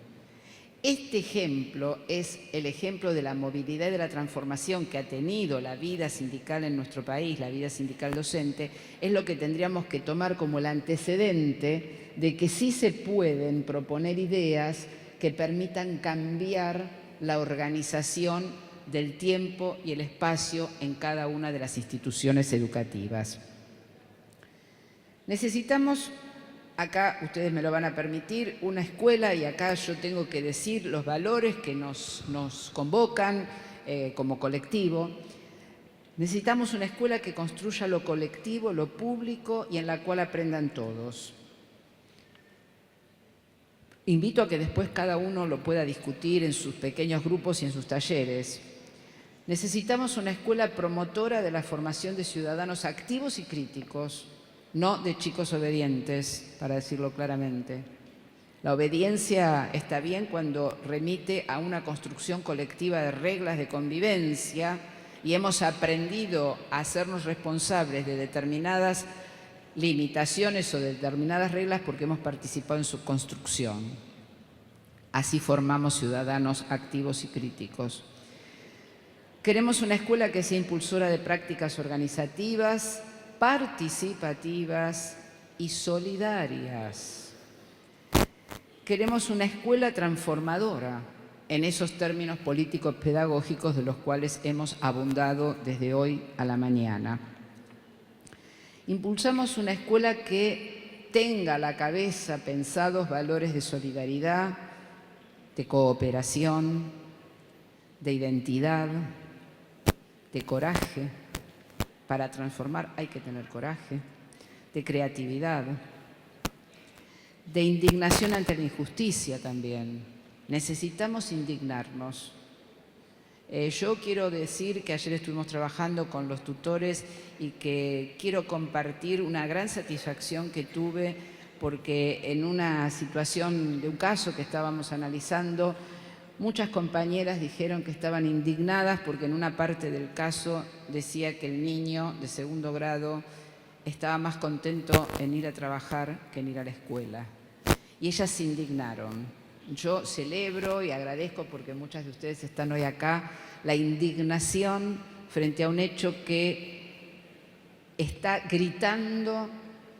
Este ejemplo es el ejemplo de la movilidad y de la transformación que ha tenido la vida sindical en nuestro país, la vida sindical docente, es lo que tendríamos que tomar como el antecedente de que sí se pueden proponer ideas que permitan cambiar la organización del tiempo y el espacio en cada una de las instituciones educativas. Necesitamos, acá ustedes me lo van a permitir, una escuela, y acá yo tengo que decir los valores que nos convocan como colectivo. Necesitamos una escuela que construya lo colectivo, lo público y en la cual aprendan todos. Invito a que después cada uno lo pueda discutir en sus pequeños grupos y en sus talleres. Necesitamos una escuela promotora de la formación de ciudadanos activos y críticos, no de chicos obedientes, para decirlo claramente. La obediencia está bien cuando remite a una construcción colectiva de reglas de convivencia y hemos aprendido a hacernos responsables de determinadas limitaciones o de determinadas reglas porque hemos participado en su construcción. Así formamos ciudadanos activos y críticos. Queremos una escuela que sea impulsora de prácticas organizativas, participativas y solidarias. Queremos una escuela transformadora en esos términos políticos pedagógicos de los cuales hemos abundado desde hoy a la mañana. Impulsamos una escuela que tenga a la cabeza pensados valores de solidaridad, de cooperación, de identidad, de coraje. Para transformar hay que tener coraje, de creatividad, de indignación ante la injusticia también. Necesitamos indignarnos. Yo quiero decir que ayer estuvimos trabajando con los tutores y que quiero compartir una gran satisfacción que tuve porque en una situación de un caso que estábamos analizando, muchas compañeras dijeron que estaban indignadas porque en una parte del caso decía que el niño de segundo grado estaba más contento en ir a trabajar que en ir a la escuela. Y ellas se indignaron. Yo celebro y agradezco, porque muchas de ustedes están hoy acá, la indignación frente a un hecho que está gritando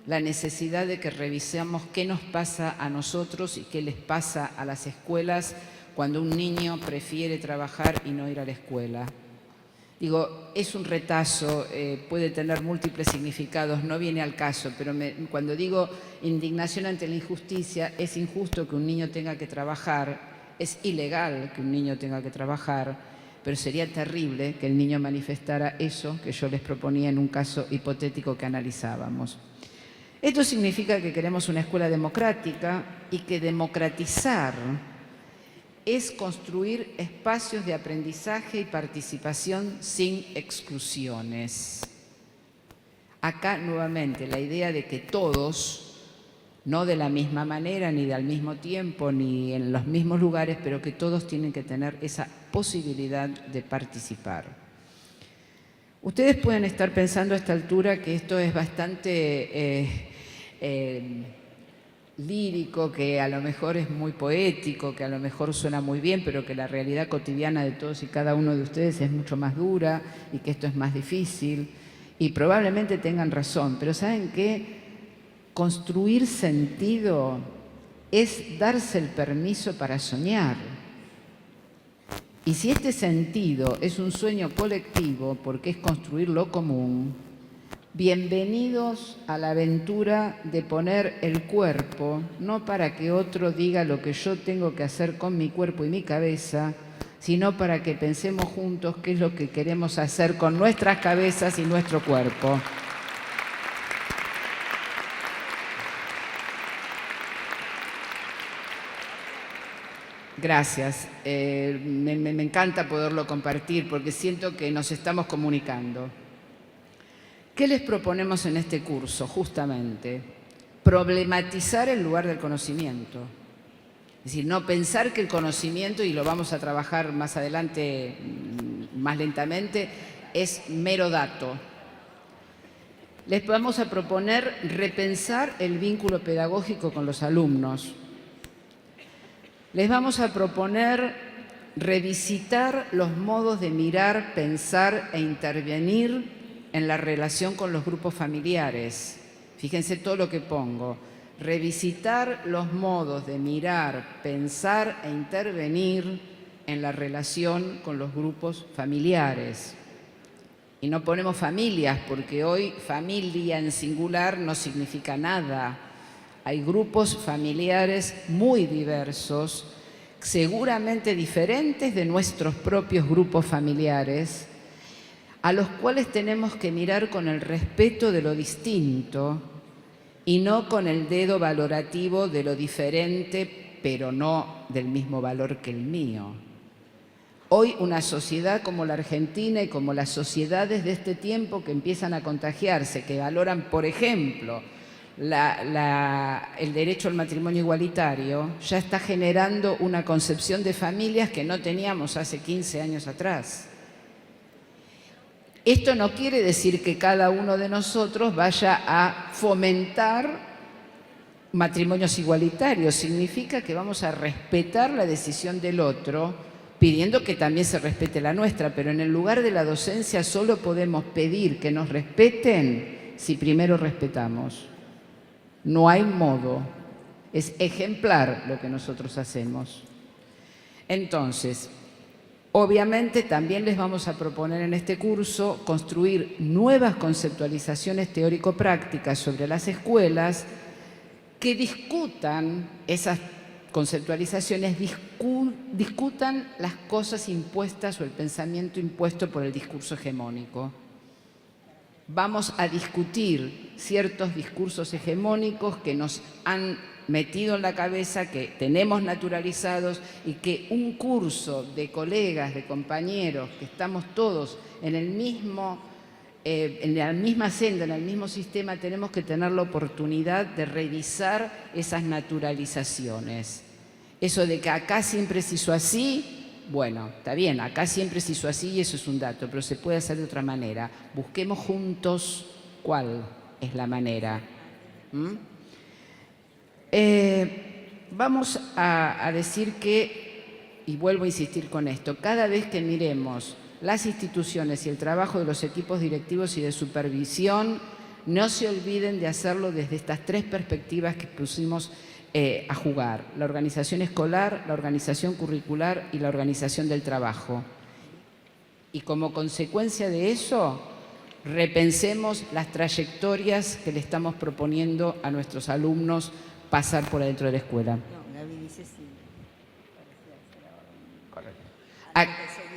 la necesidad de que revisemos qué nos pasa a nosotros y qué les pasa a las escuelas cuando un niño prefiere trabajar y no ir a la escuela. Digo, es un retazo, puede tener múltiples significados, no viene al caso, pero cuando digo indignación ante la injusticia, es injusto que un niño tenga que trabajar, es ilegal que un niño tenga que trabajar, pero sería terrible que el niño manifestara eso que yo les proponía en un caso hipotético que analizábamos. Esto significa que queremos una escuela democrática y que democratizar es construir espacios de aprendizaje y participación sin exclusiones. Acá nuevamente la idea de que todos, no de la misma manera, ni al mismo tiempo, ni en los mismos lugares, pero que todos tienen que tener esa posibilidad de participar. Ustedes pueden estar pensando a esta altura que esto es bastante lírico, que a lo mejor es muy poético, que a lo mejor suena muy bien, pero que la realidad cotidiana de todos y cada uno de ustedes es mucho más dura y que esto es más difícil. Y probablemente tengan razón, pero ¿saben qué? Construir sentido es darse el permiso para soñar. Y si este sentido es un sueño colectivo, porque es construir lo común, bienvenidos a la aventura de poner el cuerpo, no para que otro diga lo que yo tengo que hacer con mi cuerpo y mi cabeza, sino para que pensemos juntos qué es lo que queremos hacer con nuestras cabezas y nuestro cuerpo. Gracias. Me encanta poderlo compartir porque siento que nos estamos comunicando. ¿Qué les proponemos en este curso? Justamente, problematizar el lugar del conocimiento. Es decir, no pensar que el conocimiento, y lo vamos a trabajar más adelante, más lentamente, es mero dato. Les vamos a proponer repensar el vínculo pedagógico con los alumnos. Les vamos a proponer revisitar los modos de mirar, pensar e intervenir en la relación con los grupos familiares. Fíjense todo lo que pongo. Revisitar los modos de mirar, pensar e intervenir en la relación con los grupos familiares. Y no ponemos familias, porque hoy familia en singular no significa nada. Hay grupos familiares muy diversos, seguramente diferentes de nuestros propios grupos familiares, a los cuales tenemos que mirar con el respeto de lo distinto y no con el dedo valorativo de lo diferente, pero no del mismo valor que el mío. Hoy una sociedad como la Argentina y como las sociedades de este tiempo que empiezan a contagiarse, que valoran, por ejemplo, el derecho al matrimonio igualitario, ya está generando una concepción de familias que no teníamos hace 15 años atrás. Esto no quiere decir que cada uno de nosotros vaya a fomentar matrimonios igualitarios. Significa que vamos a respetar la decisión del otro, pidiendo que también se respete la nuestra, pero en el lugar de la docencia solo podemos pedir que nos respeten si primero respetamos. No hay modo. Es ejemplar lo que nosotros hacemos. Entonces, obviamente también les vamos a proponer en este curso construir nuevas conceptualizaciones teórico-prácticas sobre las escuelas que discutan esas conceptualizaciones, discutan las cosas impuestas o el pensamiento impuesto por el discurso hegemónico. Vamos a discutir ciertos discursos hegemónicos que nos han metido en la cabeza, que tenemos naturalizados y que un curso de colegas, de compañeros, que estamos todos en la misma senda, en el mismo sistema, tenemos que tener la oportunidad de revisar esas naturalizaciones. Eso de que acá siempre se hizo así, bueno, está bien, acá siempre se hizo así y eso es un dato, pero se puede hacer de otra manera. Busquemos juntos cuál es la manera. Vamos a decir que, y vuelvo a insistir con esto, cada vez que miremos las instituciones y el trabajo de los equipos directivos y de supervisión, no se olviden de hacerlo desde estas tres perspectivas que pusimos a jugar: la organización escolar, la organización curricular y la organización del trabajo. Y como consecuencia de eso, repensemos las trayectorias que le estamos proponiendo a nuestros alumnos pasar por adentro de la escuela. No, Gaby dice sí.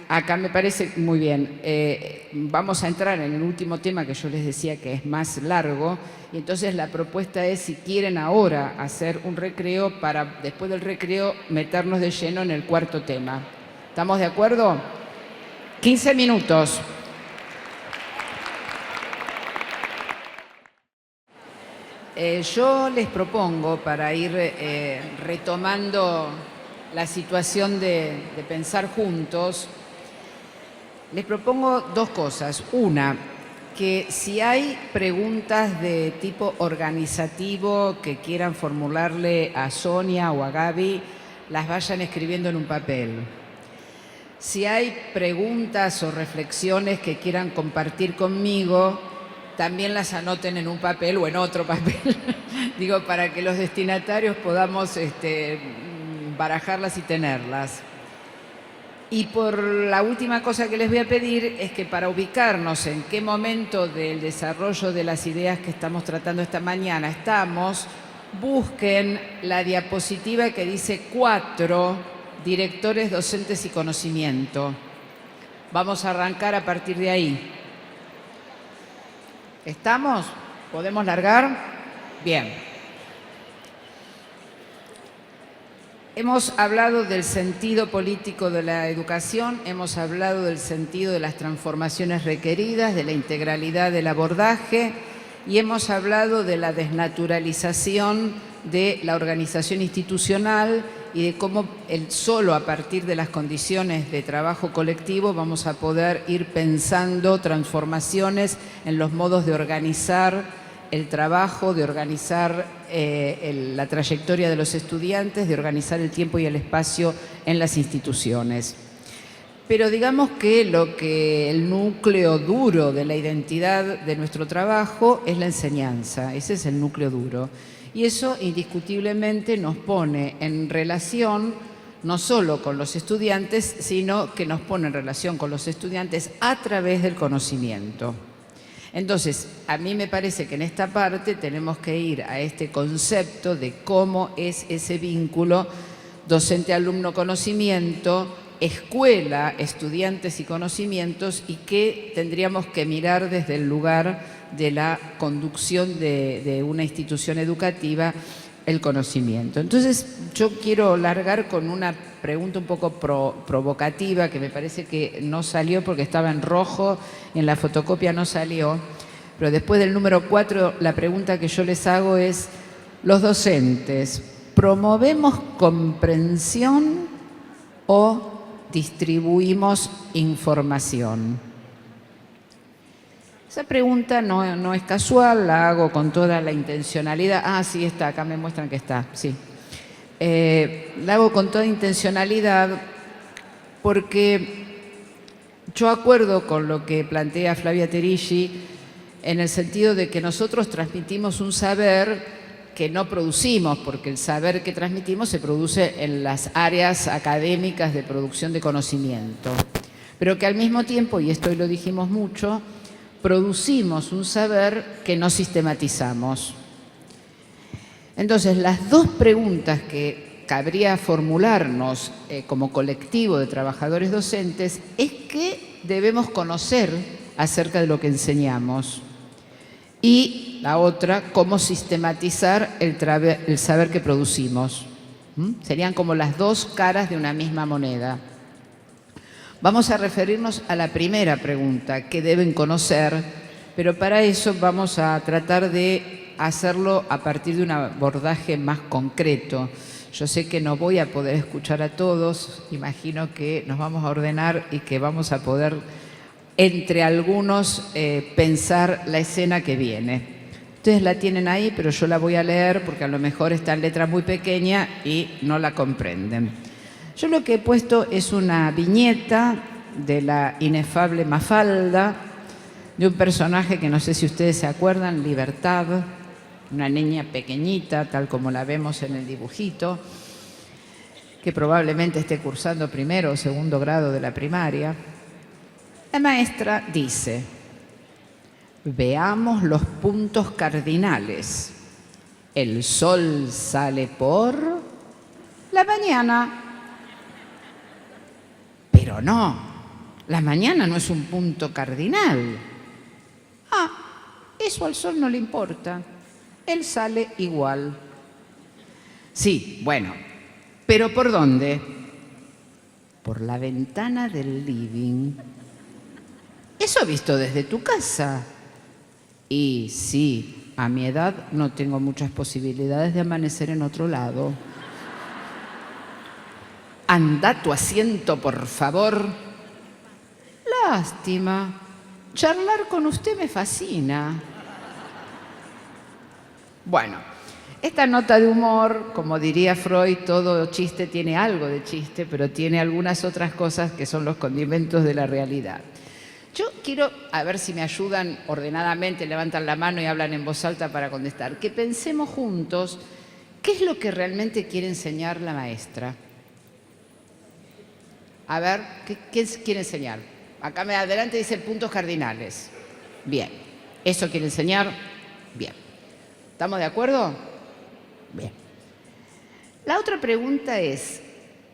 Acá me parece muy bien. Vamos a entrar en el último tema que yo les decía que es más largo, y entonces la propuesta es, si quieren ahora hacer un recreo, para después del recreo meternos de lleno en el cuarto tema. ¿Estamos de acuerdo? 15 minutos. Yo les propongo, para ir retomando la situación de pensar juntos, les propongo dos cosas. Una, que si hay preguntas de tipo organizativo que quieran formularle a Sonia o a Gaby, las vayan escribiendo en un papel. Si hay preguntas o reflexiones que quieran compartir conmigo, también las anoten en un papel o en otro papel, digo, para que los destinatarios podamos barajarlas y tenerlas. Y por la última cosa que les voy a pedir es que para ubicarnos en qué momento del desarrollo de las ideas que estamos tratando esta mañana estamos, busquen la diapositiva que dice 4 directores, docentes y conocimiento. Vamos a arrancar a partir de ahí. ¿Estamos? ¿Podemos largar? Bien. Hemos hablado del sentido político de la educación, hemos hablado del sentido de las transformaciones requeridas, de la integralidad del abordaje y hemos hablado de la desnaturalización de la organización institucional y de cómo solo a partir de las condiciones de trabajo colectivo vamos a poder ir pensando transformaciones en los modos de organizar el trabajo, de organizar la trayectoria de los estudiantes, de organizar el tiempo y el espacio en las instituciones. Pero digamos que el núcleo duro de la identidad de nuestro trabajo es la enseñanza, ese es el núcleo duro. Y eso indiscutiblemente nos pone en relación no solo con los estudiantes, sino que nos pone en relación con los estudiantes a través del conocimiento. Entonces, a mí me parece que en esta parte tenemos que ir a este concepto de cómo es ese vínculo docente-alumno-conocimiento, escuela, estudiantes y conocimientos, y que tendríamos que mirar desde el lugar de la conducción de una institución educativa, el conocimiento. Entonces, yo quiero largar con una pregunta un poco provocativa, que me parece que no salió porque estaba en rojo, en la fotocopia no salió, pero después del número 4, la pregunta que yo les hago es: los docentes, ¿promovemos comprensión o distribuimos información? Esa pregunta no es casual, la hago con toda la intencionalidad. Ah, sí, está, acá me muestran que está, sí. La hago con toda intencionalidad porque yo acuerdo con lo que plantea Flavia Terilli en el sentido de que nosotros transmitimos un saber que no producimos, porque el saber que transmitimos se produce en las áreas académicas de producción de conocimiento, pero que al mismo tiempo, y esto hoy lo dijimos mucho, producimos un saber que no sistematizamos. Entonces, las dos preguntas que cabría formularnos como colectivo de trabajadores docentes es qué debemos conocer acerca de lo que enseñamos. Y la otra, cómo sistematizar el saber que producimos. Serían como las dos caras de una misma moneda. Vamos a referirnos a la primera pregunta, ¿qué deben conocer? Pero para eso vamos a tratar de hacerlo a partir de un abordaje más concreto. Yo sé que no voy a poder escuchar a todos, imagino que nos vamos a ordenar y que vamos a poder, entre algunos, pensar la escena que viene. Ustedes la tienen ahí, pero yo la voy a leer porque a lo mejor está en letra muy pequeña y no la comprenden. Yo lo que he puesto es una viñeta de la inefable Mafalda, de un personaje que no sé si ustedes se acuerdan, Libertad, una niña pequeñita, tal como la vemos en el dibujito, que probablemente esté cursando primero o segundo grado de la primaria. La maestra dice: veamos los puntos cardinales. El sol sale por la mañana. Pero no, la mañana no es un punto cardinal. Ah, eso al sol no le importa. Él sale igual. Sí, bueno, ¿pero por dónde? Por la ventana del living. Eso visto desde tu casa. Y sí, a mi edad no tengo muchas posibilidades de amanecer en otro lado. Anda tu asiento, por favor. Lástima. Charlar con usted me fascina. Bueno, esta nota de humor, como diría Freud, todo chiste tiene algo de chiste, pero tiene algunas otras cosas que son los condimentos de la realidad. Yo quiero, a ver si me ayudan ordenadamente, levantan la mano y hablan en voz alta para contestar, que pensemos juntos qué es lo que realmente quiere enseñar la maestra. A ver, ¿qué quiere enseñar? Acá adelante dice puntos cardinales. Bien. ¿Eso quiere enseñar? Bien. ¿Estamos de acuerdo? Bien. La otra pregunta es,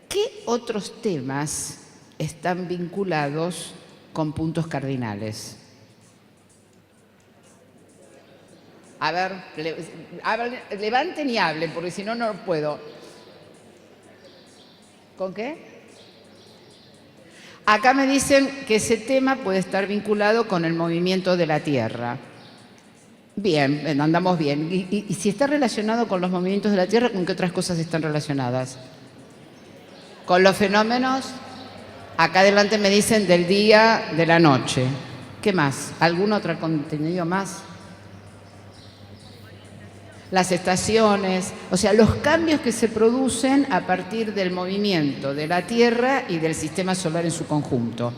¿qué otros temas están vinculados con puntos cardinales? A ver, levanten y hablen, porque si no, no puedo. ¿Con qué? Acá me dicen que ese tema puede estar vinculado con el movimiento de la Tierra. Bien, andamos bien. ¿Y si está relacionado con los movimientos de la Tierra, con qué otras cosas están relacionadas? Con los fenómenos, acá adelante me dicen del día, de la noche. ¿Qué más? ¿Algún otro contenido más? Las estaciones, o sea, los cambios que se producen a partir del movimiento de la Tierra y del sistema solar en su conjunto.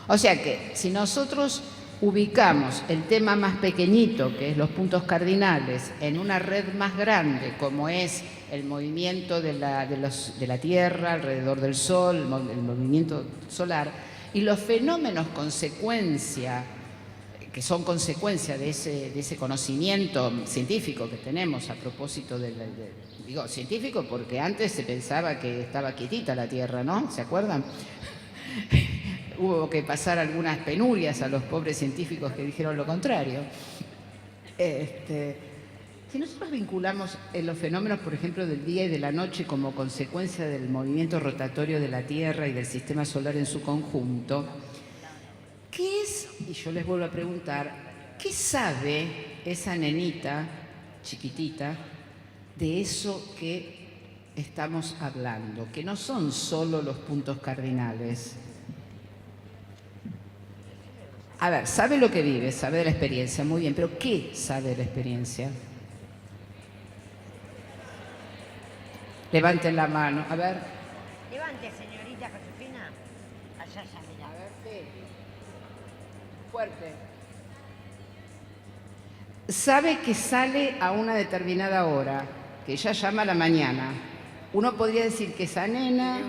O sea que si nosotros ubicamos el tema más pequeñito, que es los puntos cardinales, en una red más grande, como es el movimiento de la Tierra alrededor del Sol, el movimiento solar, y los fenómenos que son consecuencia de ese conocimiento científico que tenemos a propósito digo científico porque antes se pensaba que estaba quietita la Tierra, ¿no? ¿Se acuerdan? Hubo que pasar algunas penurias a los pobres científicos que dijeron lo contrario. Si nosotros vinculamos los fenómenos, por ejemplo, del día y de la noche como consecuencia del movimiento rotatorio de la Tierra y del sistema solar en su conjunto, ¿qué es? Y yo les vuelvo a preguntar, ¿qué sabe esa nenita chiquitita de eso que estamos hablando? Que no son solo los puntos cardinales. A ver, sabe lo que vive, sabe de la experiencia, muy bien, pero ¿qué sabe de la experiencia? Levanten la mano, a ver. Levante, señorita Josefina. Allá ya, mira. A ver, ¿qué? Fuerte. Sabe que sale a una determinada hora, que ella llama a la mañana. Uno podría decir que esa nena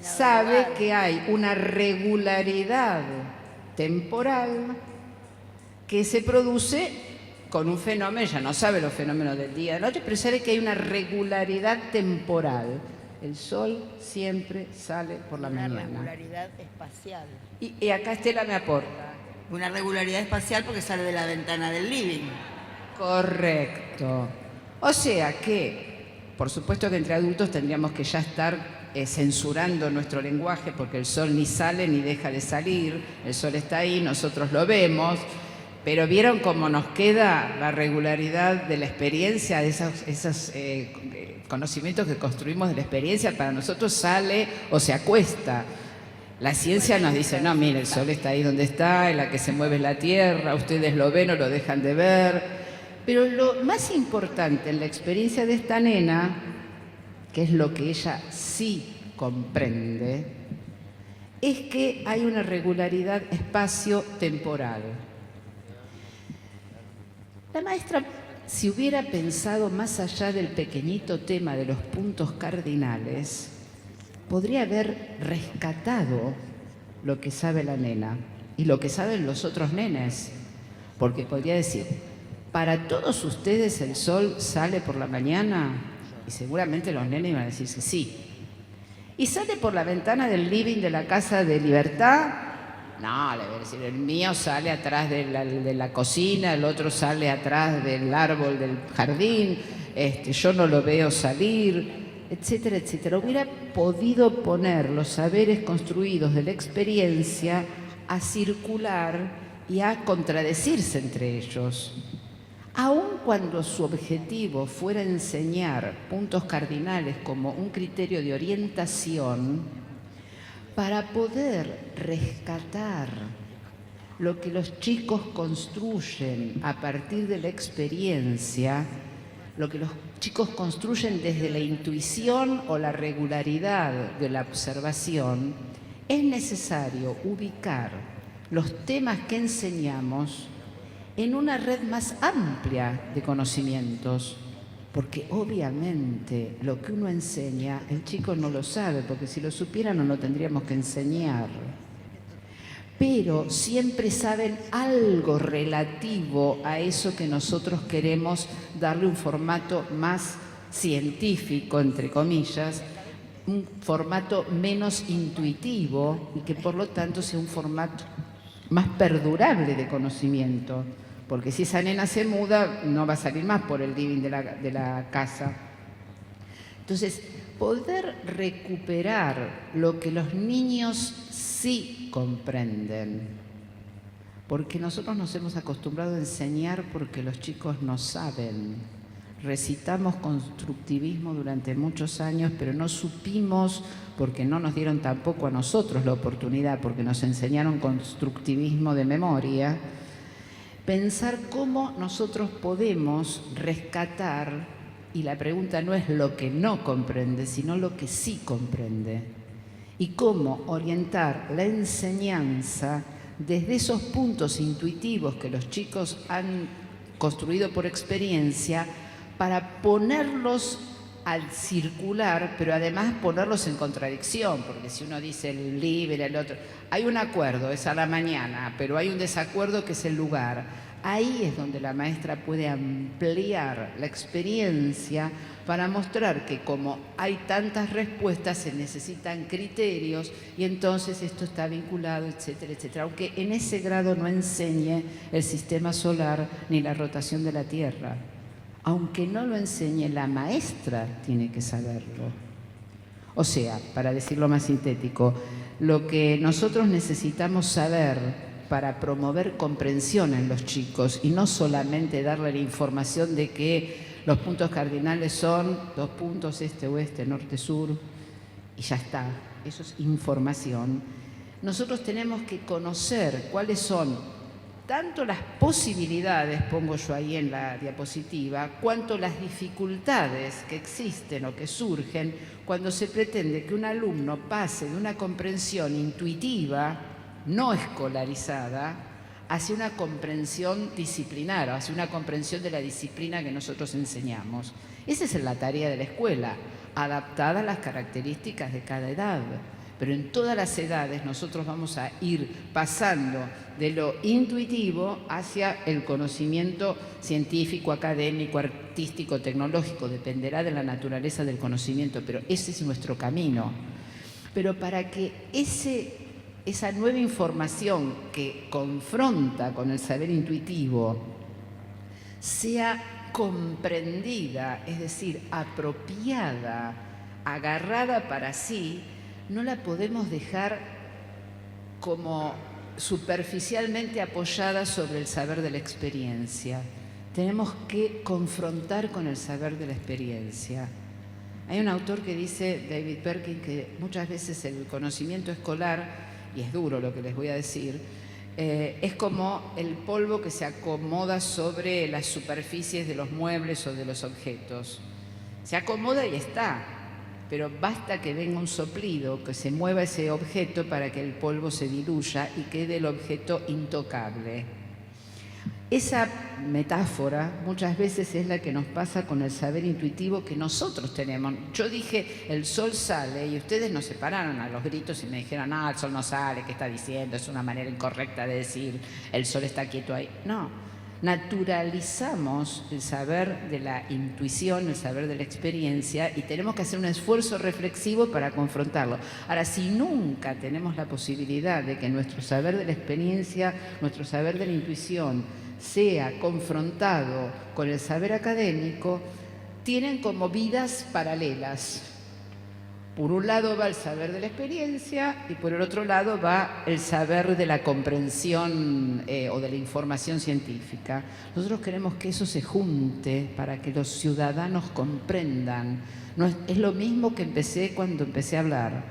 sabe que hay una regularidad temporal que se produce con un fenómeno, ella no sabe los fenómenos del día y de la noche, pero sabe que hay una regularidad temporal. El sol siempre sale por la mañana. Una regularidad espacial. Y acá Estela me aporta. Una regularidad espacial porque sale de la ventana del living. Correcto. O sea que, por supuesto que entre adultos tendríamos que ya estar censurando nuestro lenguaje porque el sol ni sale ni deja de salir, el sol está ahí, nosotros lo vemos, pero ¿vieron cómo nos queda la regularidad de la experiencia, de esos conocimientos que construimos de la experiencia? Para nosotros sale o se acuesta. La ciencia nos dice, no, mire, el sol está ahí donde está, en la que se mueve la Tierra, ustedes lo ven o lo dejan de ver. Pero lo más importante en la experiencia de esta nena, que es lo que ella sí comprende, es que hay una regularidad espacio-temporal. La maestra, si hubiera pensado más allá del pequeñito tema de los puntos cardinales, podría haber rescatado lo que sabe la nena y lo que saben los otros nenes, porque podría decir, para todos ustedes el sol sale por la mañana, y seguramente los nenes iban a decir que sí. ¿Y sale por la ventana del living de la Casa de Libertad? No, le voy a decir, el mío sale atrás de la cocina, el otro sale atrás del árbol del jardín, yo no lo veo salir, etcétera, etcétera. Hubiera podido poner los saberes construidos de la experiencia a circular y a contradecirse entre ellos. Aun cuando su objetivo fuera enseñar puntos cardinales como un criterio de orientación, para poder rescatar lo que los chicos construyen a partir de la experiencia, lo que los chicos construyen desde la intuición o la regularidad de la observación, es necesario ubicar los temas que enseñamos en una red más amplia de conocimientos, porque obviamente lo que uno enseña, el chico no lo sabe, porque si lo supiera no lo tendríamos que enseñar. Pero siempre saben algo relativo a eso que nosotros queremos darle un formato más científico, entre comillas, un formato menos intuitivo y que por lo tanto sea un formato más perdurable de conocimiento. Porque si esa nena se muda, no va a salir más por el living de la casa. Entonces, poder recuperar lo que los niños sí comprenden, porque nosotros nos hemos acostumbrado a enseñar porque los chicos no saben. Recitamos constructivismo durante muchos años, pero no supimos, porque no nos dieron tampoco a nosotros la oportunidad, porque nos enseñaron constructivismo de memoria, pensar cómo nosotros podemos rescatar, y la pregunta no es lo que no comprende, sino lo que sí comprende, y cómo orientar la enseñanza desde esos puntos intuitivos que los chicos han construido por experiencia para ponerlos al circular, pero además ponerlos en contradicción, porque si uno dice el libre, el otro, hay un acuerdo, es a la mañana, pero hay un desacuerdo que es el lugar. Ahí es donde la maestra puede ampliar la experiencia para mostrar que como hay tantas respuestas se necesitan criterios y entonces esto está vinculado, etcétera, etcétera. Aunque en ese grado no enseñe el sistema solar ni la rotación de la Tierra. Aunque no lo enseñe, la maestra tiene que saberlo. O sea, para decirlo más sintético, lo que nosotros necesitamos saber para promover comprensión en los chicos y no solamente darle la información de que los puntos cardinales son 2 puntos, este, oeste, norte, sur, y ya está, eso es información. Nosotros tenemos que conocer cuáles son tanto las posibilidades, pongo yo ahí en la diapositiva, cuanto las dificultades que existen o que surgen cuando se pretende que un alumno pase de una comprensión intuitiva, no escolarizada, hacia una comprensión disciplinar, hacia una comprensión de la disciplina que nosotros enseñamos. Esa es la tarea de la escuela, adaptada a las características de cada edad. Pero en todas las edades nosotros vamos a ir pasando de lo intuitivo hacia el conocimiento científico, académico, artístico, tecnológico. Dependerá de la naturaleza del conocimiento, pero ese es nuestro camino. Pero para que esa nueva información que confronta con el saber intuitivo sea comprendida, es decir, apropiada, agarrada para sí, no la podemos dejar como superficialmente apoyada sobre el saber de la experiencia. Tenemos que confrontar con el saber de la experiencia. Hay un autor que dice, David Perkin, que muchas veces el conocimiento escolar, y es duro lo que les voy a decir, es como el polvo que se acomoda sobre las superficies de los muebles o de los objetos. Se acomoda y está, pero basta que venga un soplido, que se mueva ese objeto para que el polvo se diluya y quede el objeto intocable. Esa metáfora muchas veces es la que nos pasa con el saber intuitivo que nosotros tenemos. Yo dije, el sol sale, y ustedes nos separaron a los gritos y me dijeron, el sol no sale, ¿qué está diciendo? Es una manera incorrecta de decir, el sol está quieto ahí. No, naturalizamos el saber de la intuición, el saber de la experiencia, y tenemos que hacer un esfuerzo reflexivo para confrontarlo. Ahora, si nunca tenemos la posibilidad de que nuestro saber de la experiencia, nuestro saber de la intuición, sea confrontado con el saber académico, tienen como vidas paralelas. Por un lado va el saber de la experiencia y por el otro lado va el saber de la comprensión o de la información científica. Nosotros queremos que eso se junte para que los ciudadanos comprendan. No es lo mismo que empecé cuando empecé a hablar.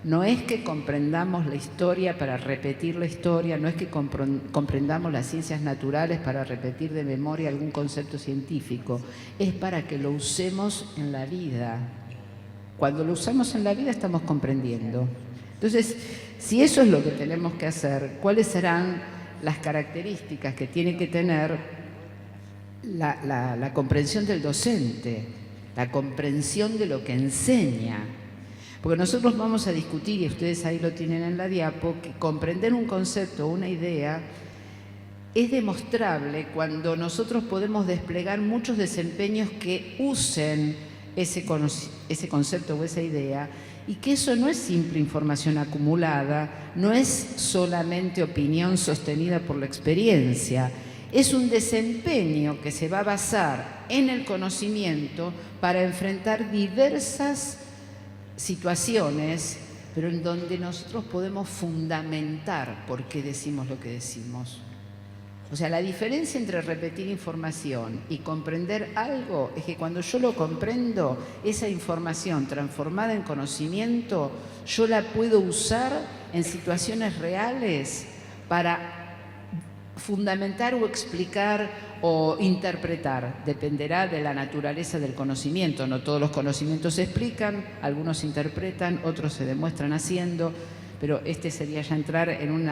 No es que comprendamos la historia para repetir la historia, no es que comprendamos las ciencias naturales para repetir de memoria algún concepto científico, es para que lo usemos en la vida. Cuando lo usamos en la vida estamos comprendiendo. Entonces, si eso es lo que tenemos que hacer, ¿cuáles serán las características que tiene que tener la comprensión del docente, la comprensión de lo que enseña? Porque nosotros vamos a discutir, y ustedes ahí lo tienen en la diapo, que comprender un concepto o una idea es demostrable cuando nosotros podemos desplegar muchos desempeños que usen ese concepto o esa idea, y que eso no es simple información acumulada, no es solamente opinión sostenida por la experiencia, es un desempeño que se va a basar en el conocimiento para enfrentar diversas situaciones, pero en donde nosotros podemos fundamentar por qué decimos lo que decimos. O sea, la diferencia entre repetir información y comprender algo es que cuando yo lo comprendo, esa información transformada en conocimiento, yo la puedo usar en situaciones reales para fundamentar o explicar o interpretar. Dependerá de la naturaleza del conocimiento. No todos los conocimientos se explican, algunos se interpretan, otros se demuestran haciendo, pero este sería ya entrar en un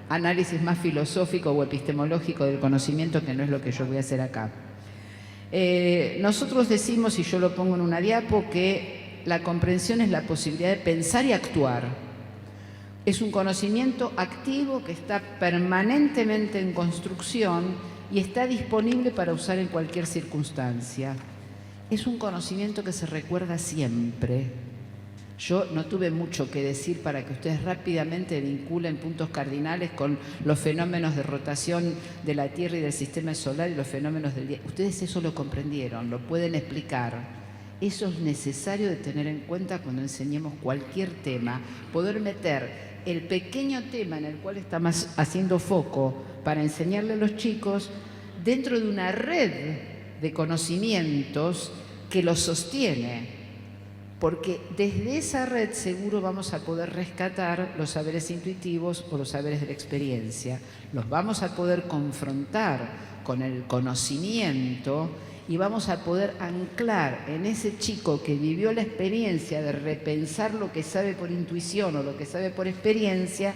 análisis más filosófico o epistemológico del conocimiento, que no es lo que yo voy a hacer acá. Nosotros decimos, y yo lo pongo en una diapo, que la comprensión es la posibilidad de pensar y actuar. Es un conocimiento activo que está permanentemente en construcción y está disponible para usar en cualquier circunstancia. Es un conocimiento que se recuerda siempre. Yo no tuve mucho que decir para que ustedes rápidamente vinculen puntos cardinales con los fenómenos de rotación de la Tierra y del sistema solar y los fenómenos del día. Ustedes eso lo comprendieron, lo pueden explicar. Eso es necesario de tener en cuenta cuando enseñemos cualquier tema, poder meter el pequeño tema en el cual estamos haciendo foco para enseñarle a los chicos dentro de una red de conocimientos que los sostiene, porque desde esa red seguro vamos a poder rescatar los saberes intuitivos o los saberes de la experiencia. Los vamos a poder confrontar con el conocimiento y vamos a poder anclar en ese chico que vivió la experiencia de repensar lo que sabe por intuición o lo que sabe por experiencia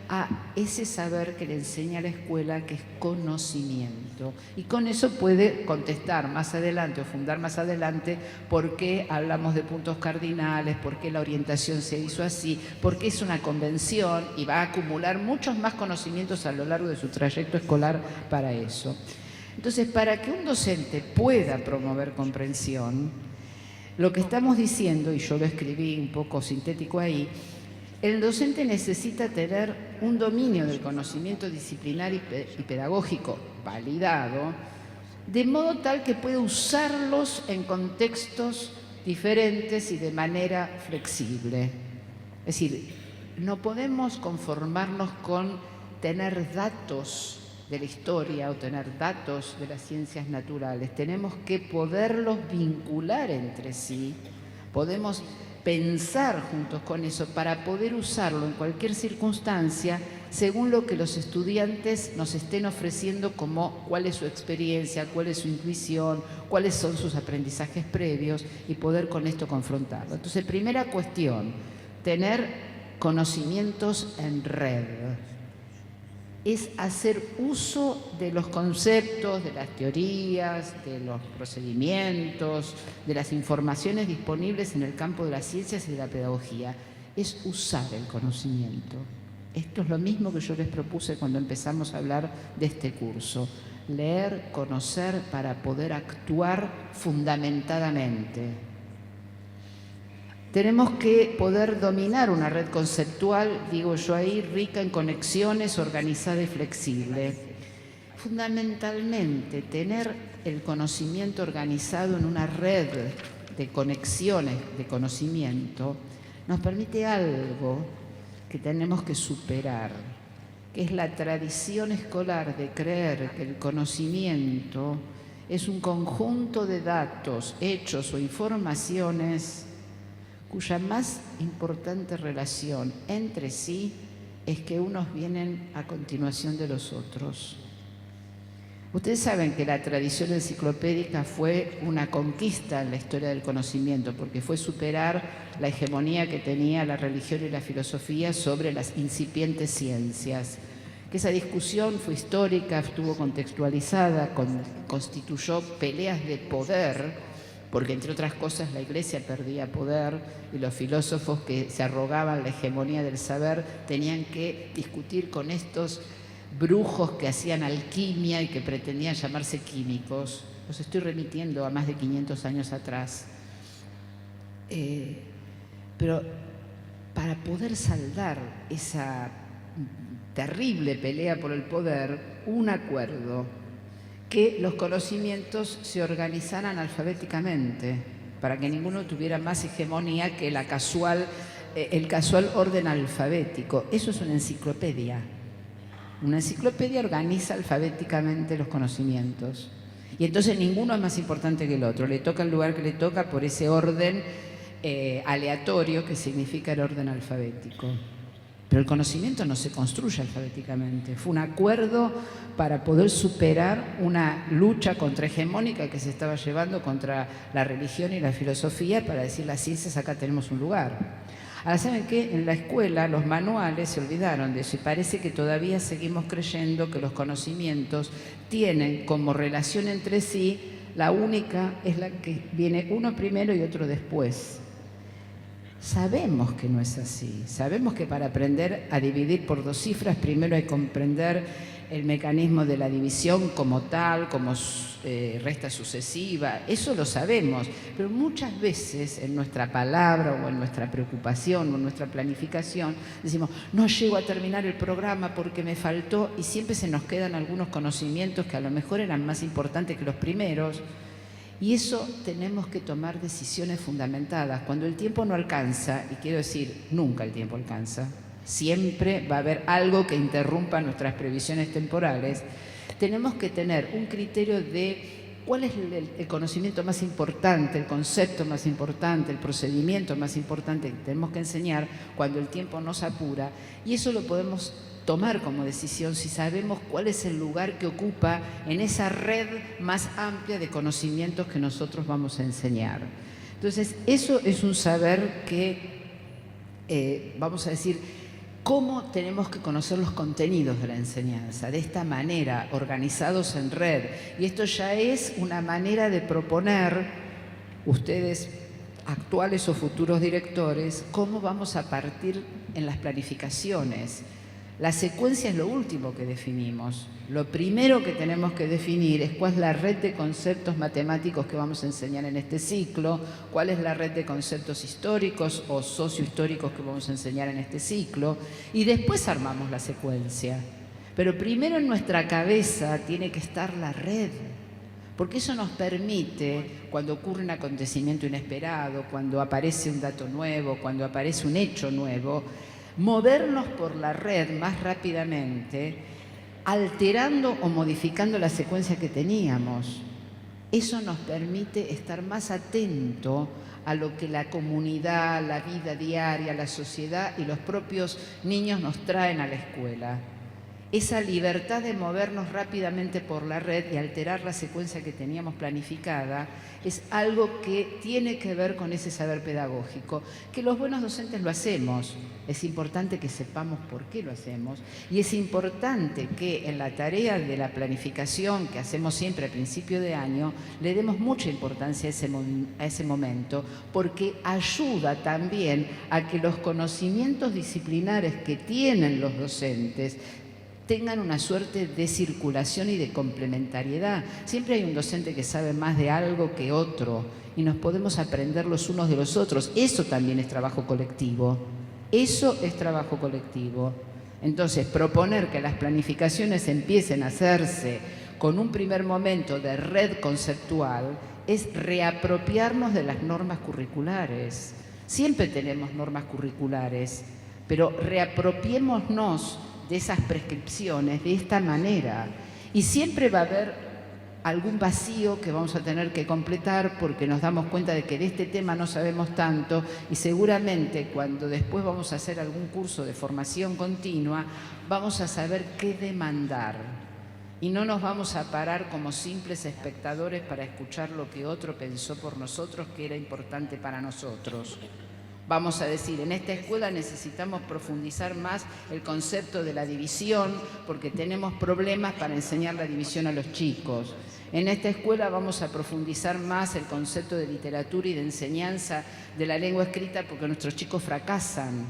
a ese saber que le enseña la escuela, que es conocimiento. Y con eso puede contestar más adelante o fundar más adelante por qué hablamos de puntos cardinales, por qué la orientación se hizo así, por qué es una convención, y va a acumular muchos más conocimientos a lo largo de su trayecto escolar para eso. Entonces, para que un docente pueda promover comprensión, lo que estamos diciendo, y yo lo escribí un poco sintético ahí, el docente necesita tener un dominio del conocimiento disciplinar y pedagógico validado, de modo tal que pueda usarlos en contextos diferentes y de manera flexible. Es decir, no podemos conformarnos con tener datos de la historia o tener datos de las ciencias naturales. Tenemos que poderlos vincular entre sí, podemos pensar juntos con eso para poder usarlo en cualquier circunstancia según lo que los estudiantes nos estén ofreciendo como cuál es su experiencia, cuál es su intuición, cuáles son sus aprendizajes previos y poder con esto confrontarlo. Entonces, primera cuestión, tener conocimientos en red. Es hacer uso de los conceptos, de las teorías, de los procedimientos, de las informaciones disponibles en el campo de las ciencias y de la pedagogía. Es usar el conocimiento. Esto es lo mismo que yo les propuse cuando empezamos a hablar de este curso. Leer, conocer para poder actuar fundamentadamente. Tenemos que poder dominar una red conceptual, digo yo ahí, rica en conexiones, organizada y flexible. Fundamentalmente, tener el conocimiento organizado en una red de conexiones de conocimiento nos permite algo que tenemos que superar, que es la tradición escolar de creer que el conocimiento es un conjunto de datos, hechos o informaciones cuya más importante relación entre sí es que unos vienen a continuación de los otros. Ustedes saben que la tradición enciclopédica fue una conquista en la historia del conocimiento, porque fue superar la hegemonía que tenía la religión y la filosofía sobre las incipientes ciencias. Que esa discusión fue histórica, estuvo contextualizada, constituyó peleas de poder, porque entre otras cosas la Iglesia perdía poder y los filósofos que se arrogaban la hegemonía del saber tenían que discutir con estos brujos que hacían alquimia y que pretendían llamarse químicos. Los estoy remitiendo a más de 500 años atrás. Pero para poder saldar esa terrible pelea por el poder, un acuerdo: que los conocimientos se organizaran alfabéticamente, para que ninguno tuviera más hegemonía que el casual orden alfabético. Eso es una enciclopedia. Una enciclopedia organiza alfabéticamente los conocimientos. Y entonces ninguno es más importante que el otro. Le toca el lugar que le toca por ese orden aleatorio que significa el orden alfabético. Pero el conocimiento no se construye alfabéticamente. Fue un acuerdo para poder superar una lucha contrahegemónica que se estaba llevando contra la religión y la filosofía para decir: las ciencias acá tenemos un lugar. Ahora, ¿saben qué? En la escuela los manuales se olvidaron de eso y parece que todavía seguimos creyendo que los conocimientos tienen como relación entre sí, la única es la que viene uno primero y otro después. Sabemos que no es así. Sabemos que para aprender a dividir por dos cifras, primero hay que comprender el mecanismo de la división como tal, como resta sucesiva. Eso lo sabemos. Pero muchas veces en nuestra palabra o en nuestra preocupación o en nuestra planificación decimos: no llego a terminar el programa porque me faltó, y siempre se nos quedan algunos conocimientos que a lo mejor eran más importantes que los primeros. Y eso tenemos que tomar decisiones fundamentadas. Cuando el tiempo no alcanza, y quiero decir, nunca el tiempo alcanza, siempre va a haber algo que interrumpa nuestras previsiones temporales, tenemos que tener un criterio de cuál es el conocimiento más importante, el concepto más importante, el procedimiento más importante que tenemos que enseñar cuando el tiempo nos apura, y eso lo podemos tomar como decisión si sabemos cuál es el lugar que ocupa en esa red más amplia de conocimientos que nosotros vamos a enseñar. Entonces, eso es un saber que, vamos a decir, cómo tenemos que conocer los contenidos de la enseñanza, de esta manera, organizados en red. Y esto ya es una manera de proponer, ustedes actuales o futuros directores, cómo vamos a partir en las planificaciones. La secuencia es lo último que definimos. Lo primero que tenemos que definir es cuál es la red de conceptos matemáticos que vamos a enseñar en este ciclo, cuál es la red de conceptos históricos o sociohistóricos que vamos a enseñar en este ciclo, y después armamos la secuencia. Pero primero en nuestra cabeza tiene que estar la red, porque eso nos permite, cuando ocurre un acontecimiento inesperado, cuando aparece un dato nuevo, cuando aparece un hecho nuevo, movernos por la red más rápidamente, alterando o modificando la secuencia que teníamos. Eso nos permite estar más atento a lo que la comunidad, la vida diaria, la sociedad y los propios niños nos traen a la escuela. Esa libertad de movernos rápidamente por la red y alterar la secuencia que teníamos planificada es algo que tiene que ver con ese saber pedagógico, que los buenos docentes lo hacemos. Es importante que sepamos por qué lo hacemos, y es importante que en la tarea de la planificación que hacemos siempre a principio de año le demos mucha importancia a ese momento, porque ayuda también a que los conocimientos disciplinares que tienen los docentes tengan una suerte de circulación y de complementariedad. Siempre hay un docente que sabe más de algo que otro y nos podemos aprender los unos de los otros. Eso también es trabajo colectivo. Eso es trabajo colectivo. Entonces, proponer que las planificaciones empiecen a hacerse con un primer momento de red conceptual es reapropiarnos de las normas curriculares. Siempre tenemos normas curriculares, pero reapropiémonos de esas prescripciones de esta manera. Y siempre va a haber algún vacío que vamos a tener que completar porque nos damos cuenta de que de este tema no sabemos tanto y seguramente cuando después vamos a hacer algún curso de formación continua vamos a saber qué demandar y no nos vamos a parar como simples espectadores para escuchar lo que otro pensó por nosotros que era importante para nosotros. Vamos a decir, en esta escuela necesitamos profundizar más el concepto de la división porque tenemos problemas para enseñar la división a los chicos. En esta escuela vamos a profundizar más el concepto de literatura y de enseñanza de la lengua escrita porque nuestros chicos fracasan.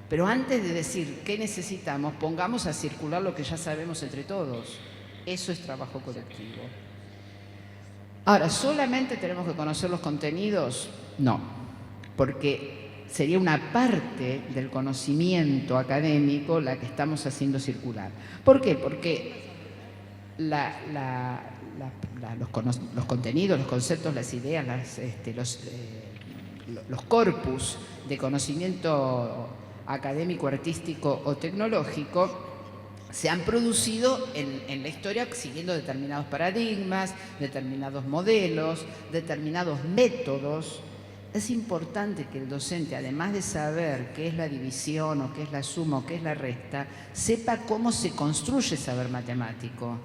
Pero antes de decir qué necesitamos, pongamos a circular lo que ya sabemos entre todos. Eso es trabajo colectivo. Ahora, ¿solamente tenemos que conocer los contenidos? No, porque sería una parte del conocimiento académico la que estamos haciendo circular. ¿Por qué? Porque los contenidos, los conceptos, las ideas, los corpus de conocimiento académico, artístico o tecnológico se han producido en la historia siguiendo determinados paradigmas, determinados modelos, determinados métodos. Es importante que el docente, además de saber qué es la división o qué es la suma o qué es la resta, sepa cómo se construye saber matemático.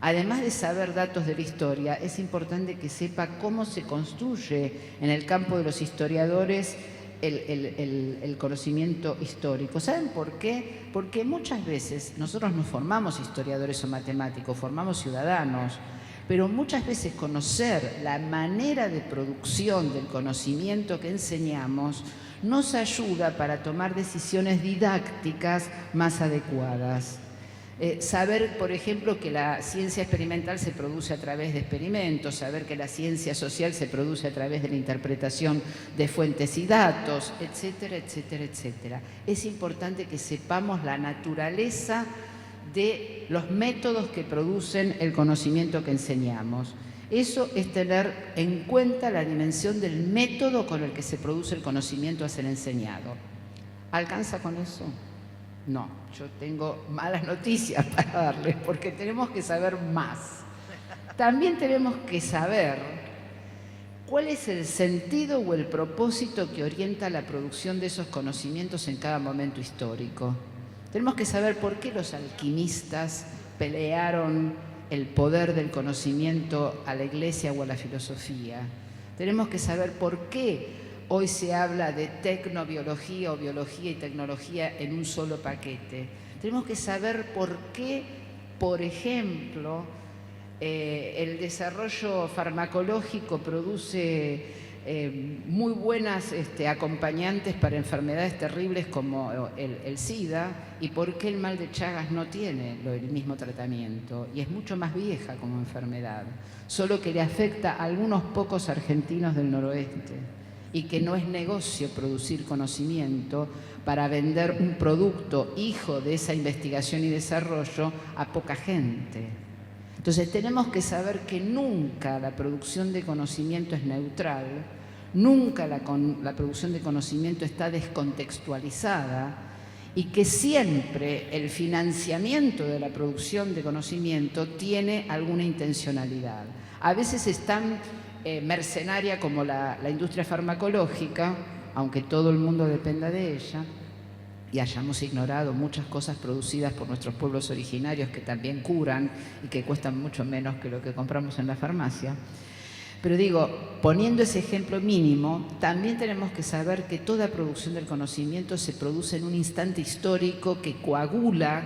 Además de saber datos de la historia, es importante que sepa cómo se construye en el campo de los historiadores el conocimiento histórico. ¿Saben por qué? Porque muchas veces nosotros no formamos historiadores o matemáticos, formamos ciudadanos. Pero muchas veces conocer la manera de producción del conocimiento que enseñamos nos ayuda para tomar decisiones didácticas más adecuadas. Saber, por ejemplo, que la ciencia experimental se produce a través de experimentos, saber que la ciencia social se produce a través de la interpretación de fuentes y datos, etcétera, etcétera, etcétera. Es importante que sepamos la naturaleza de los métodos que producen el conocimiento que enseñamos. Eso es tener en cuenta la dimensión del método con el que se produce el conocimiento a ser enseñado. ¿Alcanza con eso? No, yo tengo malas noticias para darles porque tenemos que saber más. También tenemos que saber cuál es el sentido o el propósito que orienta la producción de esos conocimientos en cada momento histórico. Tenemos que saber por qué los alquimistas pelearon el poder del conocimiento a la Iglesia o a la filosofía. Tenemos que saber por qué hoy se habla de tecnobiología o biología y tecnología en un solo paquete. Tenemos que saber por qué, por ejemplo, el desarrollo farmacológico produce muy buenas acompañantes para enfermedades terribles como el SIDA y por qué el mal de Chagas no tiene el mismo tratamiento y es mucho más vieja como enfermedad, solo que le afecta a algunos pocos argentinos del noroeste y que no es negocio producir conocimiento para vender un producto hijo de esa investigación y desarrollo a poca gente. Entonces tenemos que saber que nunca la producción de conocimiento es neutral, nunca la producción de conocimiento está descontextualizada y que siempre el financiamiento de la producción de conocimiento tiene alguna intencionalidad. A veces es tan mercenaria como la industria farmacológica, aunque todo el mundo dependa de ella, y hayamos ignorado muchas cosas producidas por nuestros pueblos originarios que también curan y que cuestan mucho menos que lo que compramos en la farmacia. Pero digo, poniendo ese ejemplo mínimo, también tenemos que saber que toda producción del conocimiento se produce en un instante histórico que coagula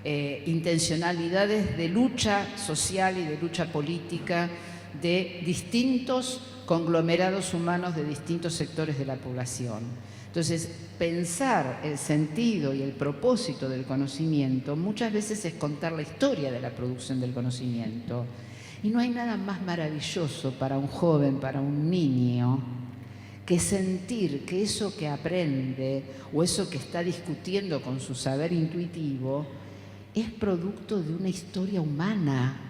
intencionalidades de lucha social y de lucha política de distintos conglomerados humanos de distintos sectores de la población. Entonces, pensar el sentido y el propósito del conocimiento muchas veces es contar la historia de la producción del conocimiento. Y no hay nada más maravilloso para un joven, para un niño, que sentir que eso que aprende o eso que está discutiendo con su saber intuitivo es producto de una historia humana,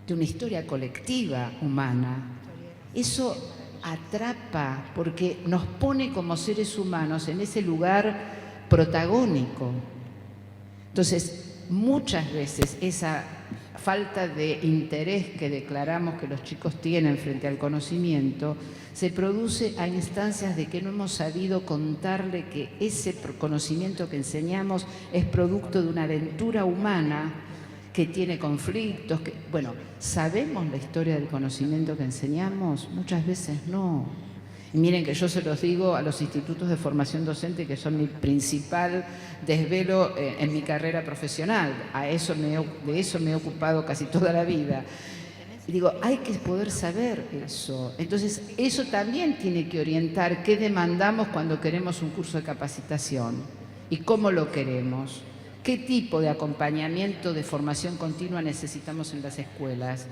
de una historia colectiva humana. Eso atrapa porque nos pone como seres humanos en ese lugar protagónico. Entonces, muchas veces esa falta de interés que declaramos que los chicos tienen frente al conocimiento se produce a instancias de que no hemos sabido contarle que ese conocimiento que enseñamos es producto de una aventura humana que tiene conflictos. Bueno, ¿sabemos la historia del conocimiento que enseñamos? Muchas veces no. Y miren que yo se los digo a los institutos de formación docente, que son mi principal desvelo en mi carrera profesional. De eso me he ocupado casi toda la vida. Y digo, hay que poder saber eso. Entonces, eso también tiene que orientar qué demandamos cuando queremos un curso de capacitación y cómo lo queremos. ¿Qué tipo de acompañamiento de formación continua necesitamos en las escuelas?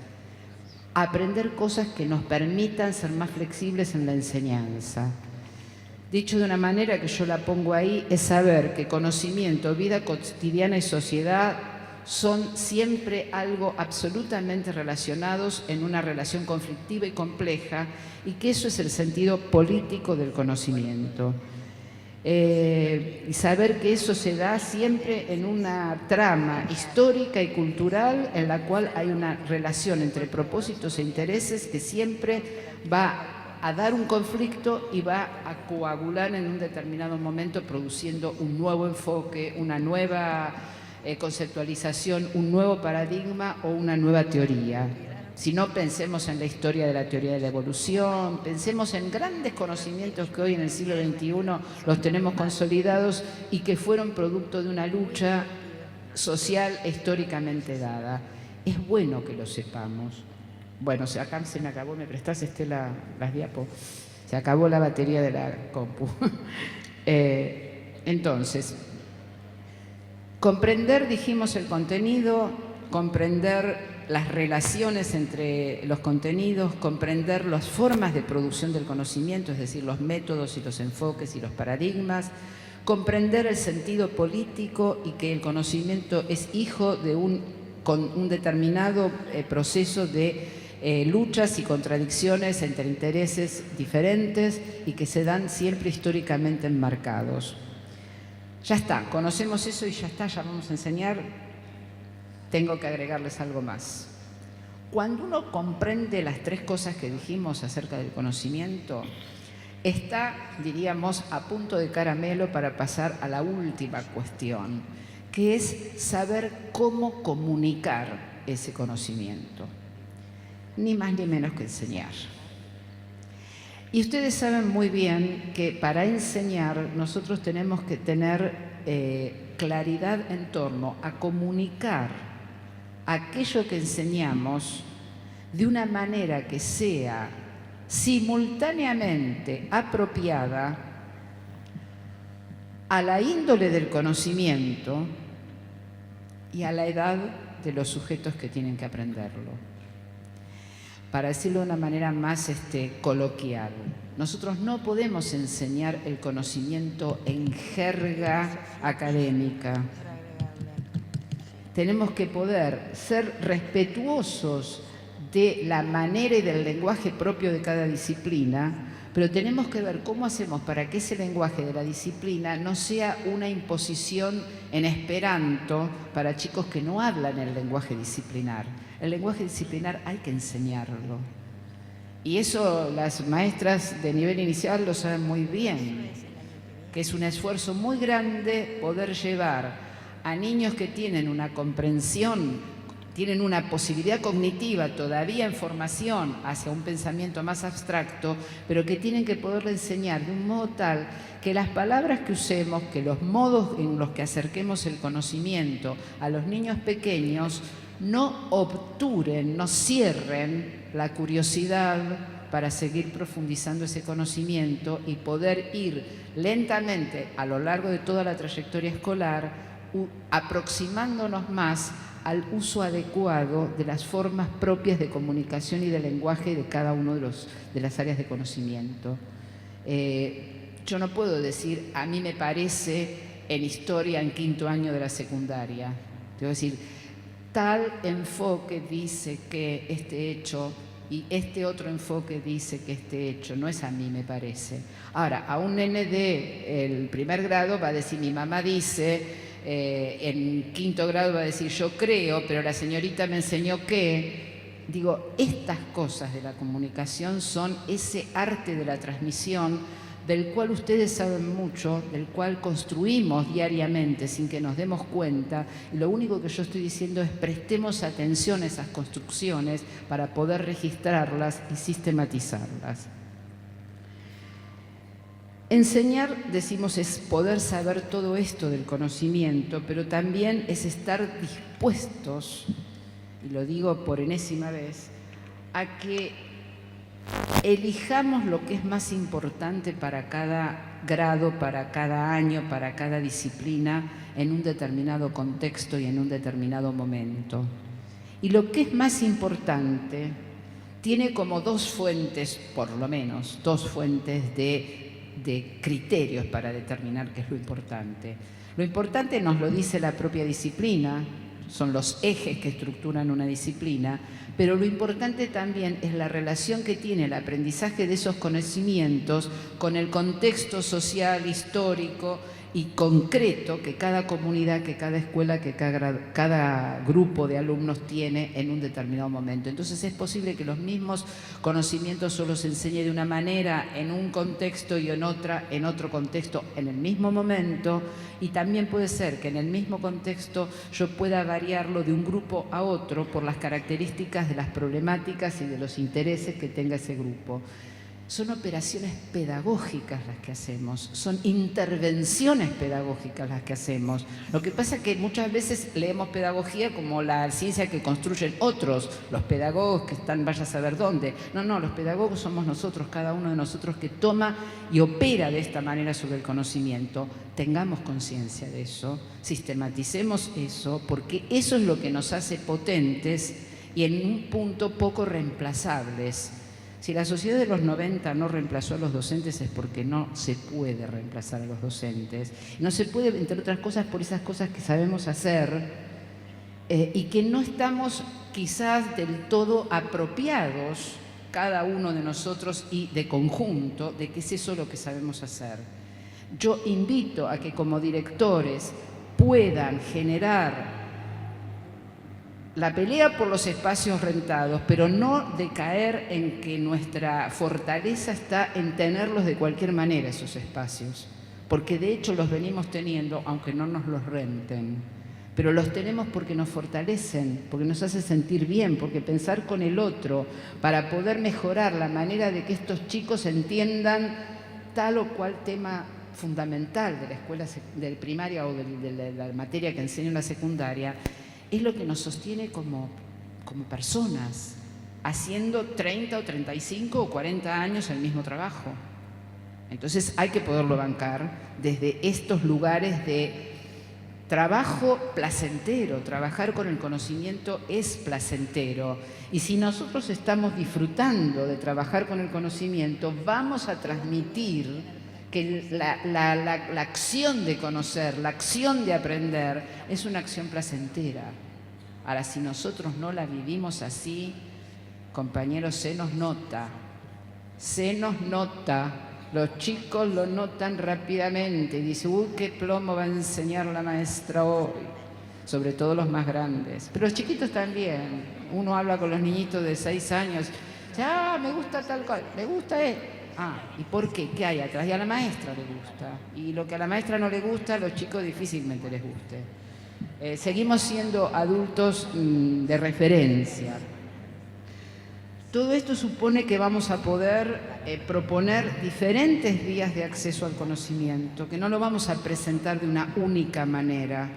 Aprender cosas que nos permitan ser más flexibles en la enseñanza. Dicho de una manera que yo la pongo ahí, es saber que conocimiento, vida cotidiana y sociedad son siempre algo absolutamente relacionados en una relación conflictiva y compleja, y que eso es el sentido político del conocimiento. Y saber que eso se da siempre en una trama histórica y cultural en la cual hay una relación entre propósitos e intereses que siempre va a dar un conflicto y va a coagular en un determinado momento, produciendo un nuevo enfoque, una nueva conceptualización, un nuevo paradigma o una nueva teoría. Si no, pensemos en la historia de la teoría de la evolución, pensemos en grandes conocimientos que hoy en el siglo XXI los tenemos consolidados y que fueron producto de una lucha social históricamente dada. Es bueno que lo sepamos. Bueno, acá se me acabó, ¿me prestás, las diapos? Se acabó la batería de la compu. Entonces, comprender, dijimos, el contenido, comprender las relaciones entre los contenidos, comprender las formas de producción del conocimiento, es decir, los métodos y los enfoques y los paradigmas, comprender el sentido político y que el conocimiento es hijo de con un determinado proceso de luchas y contradicciones entre intereses diferentes y que se dan siempre históricamente enmarcados. Ya está, conocemos eso y ya está, ya vamos a enseñar. Tengo que agregarles algo más. Cuando uno comprende las tres cosas que dijimos acerca del conocimiento, está, diríamos, a punto de caramelo para pasar a la última cuestión, que es saber cómo comunicar ese conocimiento. Ni más ni menos que enseñar. Y ustedes saben muy bien que para enseñar nosotros tenemos que tener claridad en torno a comunicar aquello que enseñamos de una manera que sea simultáneamente apropiada a la índole del conocimiento y a la edad de los sujetos que tienen que aprenderlo. Para decirlo de una manera más coloquial, nosotros no podemos enseñar el conocimiento en jerga académica. Tenemos que poder ser respetuosos de la manera y del lenguaje propio de cada disciplina, pero tenemos que ver cómo hacemos para que ese lenguaje de la disciplina no sea una imposición en esperanto para chicos que no hablan el lenguaje disciplinar. El lenguaje disciplinar hay que enseñarlo. Y eso las maestras de nivel inicial lo saben muy bien, que es un esfuerzo muy grande poder llevar a niños que tienen una comprensión, tienen una posibilidad cognitiva todavía en formación hacia un pensamiento más abstracto, pero que tienen que poderle enseñar de un modo tal que las palabras que usemos, que los modos en los que acerquemos el conocimiento a los niños pequeños no obturen, no cierren la curiosidad para seguir profundizando ese conocimiento y poder ir lentamente a lo largo de toda la trayectoria escolar aproximándonos más al uso adecuado de las formas propias de comunicación y de lenguaje de cada uno de las áreas de conocimiento. Yo no puedo decir, a mí me parece en historia en quinto año de la secundaria. Debo decir, tal enfoque dice que este hecho y este otro enfoque dice que este hecho, no es a mí me parece. Ahora, a un nene del primer grado va a decir, mi mamá dice en quinto grado va a decir yo creo, pero la señorita me enseñó que... Digo, estas cosas de la comunicación son ese arte de la transmisión del cual ustedes saben mucho, del cual construimos diariamente sin que nos demos cuenta. Y lo único que yo estoy diciendo es prestemos atención a esas construcciones para poder registrarlas y sistematizarlas. Enseñar, decimos, es poder saber todo esto del conocimiento, pero también es estar dispuestos, y lo digo por enésima vez, a que elijamos lo que es más importante para cada grado, para cada año, para cada disciplina, en un determinado contexto y en un determinado momento. Y lo que es más importante tiene como dos fuentes, por lo menos, dos fuentes de criterios para determinar qué es lo importante. Lo importante nos lo dice la propia disciplina, son los ejes que estructuran una disciplina, pero lo importante también es la relación que tiene el aprendizaje de esos conocimientos con el contexto social, histórico y concreto que cada comunidad, que cada escuela, que cada grupo de alumnos tiene en un determinado momento. Entonces es posible que los mismos conocimientos solo se enseñe de una manera en un contexto y en otro contexto en el mismo momento, y también puede ser que en el mismo contexto yo pueda variarlo de un grupo a otro por las características de las problemáticas y de los intereses que tenga ese grupo. Son operaciones pedagógicas las que hacemos, son intervenciones pedagógicas las que hacemos. Lo que pasa es que muchas veces leemos pedagogía como la ciencia que construyen otros, los pedagogos que están vaya a saber dónde. No, los pedagogos somos nosotros, cada uno de nosotros que toma y opera de esta manera sobre el conocimiento. Tengamos conciencia de eso, sistematicemos eso, porque eso es lo que nos hace potentes y en un punto poco reemplazables. Si la sociedad de los 90 no reemplazó a los docentes es porque no se puede reemplazar a los docentes. No se puede, entre otras cosas, por esas cosas que sabemos hacer y que no estamos quizás del todo apropiados, cada uno de nosotros y de conjunto, de que es eso lo que sabemos hacer. Yo invito a que como directores puedan generar la pelea por los espacios rentados, pero no de caer en que nuestra fortaleza está en tenerlos de cualquier manera esos espacios, porque de hecho los venimos teniendo aunque no nos los renten, pero los tenemos porque nos fortalecen, porque nos hace sentir bien, porque pensar con el otro para poder mejorar la manera de que estos chicos entiendan tal o cual tema fundamental de la escuela de primaria o de la materia que enseña en la secundaria, es lo que nos sostiene como personas, haciendo 30 o 35 o 40 años el mismo trabajo. Entonces hay que poderlo bancar desde estos lugares de trabajo placentero. Trabajar con el conocimiento es placentero. Y si nosotros estamos disfrutando de trabajar con el conocimiento, vamos a transmitir que la acción de conocer, la acción de aprender, es una acción placentera. Ahora, si nosotros no la vivimos así, compañeros, se nos nota. Los chicos lo notan rápidamente. Dice, uy, qué plomo va a enseñar la maestra hoy. Sobre todo los más grandes. Pero los chiquitos también. Uno habla con los niñitos de 6 años. Ya, me gusta tal cual. Me gusta ¿y por qué? ¿Qué hay atrás? Y a la maestra le gusta. Y lo que a la maestra no le gusta, a los chicos difícilmente les guste. Seguimos siendo adultos de referencia. Todo esto supone que vamos a poder proponer diferentes vías de acceso al conocimiento, que no lo vamos a presentar de una única manera.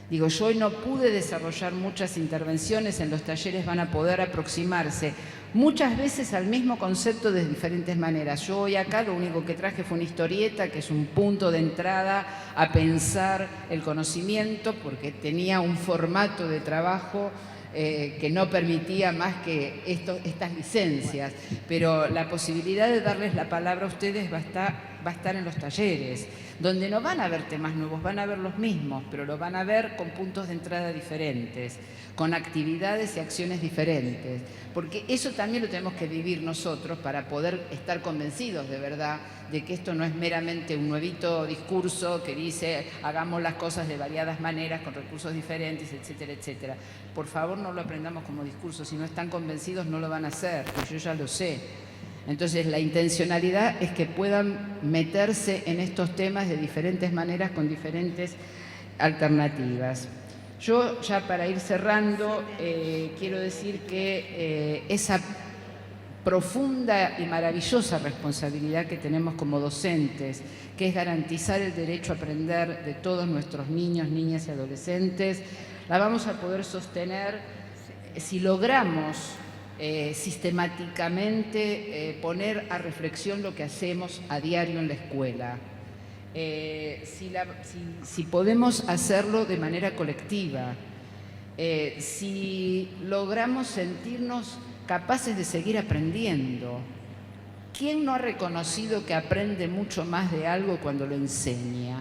Digo, yo hoy no pude desarrollar muchas intervenciones, en los talleres van a poder aproximarse muchas veces al mismo concepto de diferentes maneras. Yo hoy acá lo único que traje fue una historieta, que es un punto de entrada a pensar el conocimiento, porque tenía un formato de trabajo que no permitía más que estas licencias. Pero la posibilidad de darles la palabra a ustedes va a estar va a estar en los talleres, donde no van a haber temas nuevos, van a ver los mismos, pero lo van a ver con puntos de entrada diferentes, con actividades y acciones diferentes, porque eso también lo tenemos que vivir nosotros para poder estar convencidos de verdad de que esto no es meramente un nuevito discurso que dice hagamos las cosas de variadas maneras, con recursos diferentes, etcétera, etcétera. Por favor, no lo aprendamos como discurso, si no están convencidos no lo van a hacer, pues yo ya lo sé. Entonces, la intencionalidad es que puedan meterse en estos temas de diferentes maneras, con diferentes alternativas. Yo, ya para ir cerrando, quiero decir que esa profunda y maravillosa responsabilidad que tenemos como docentes, que es garantizar el derecho a aprender de todos nuestros niños, niñas y adolescentes, la vamos a poder sostener si logramos sistemáticamente poner a reflexión lo que hacemos a diario en la escuela. Si podemos hacerlo de manera colectiva, si logramos sentirnos capaces de seguir aprendiendo. ¿Quién no ha reconocido que aprende mucho más de algo cuando lo enseña?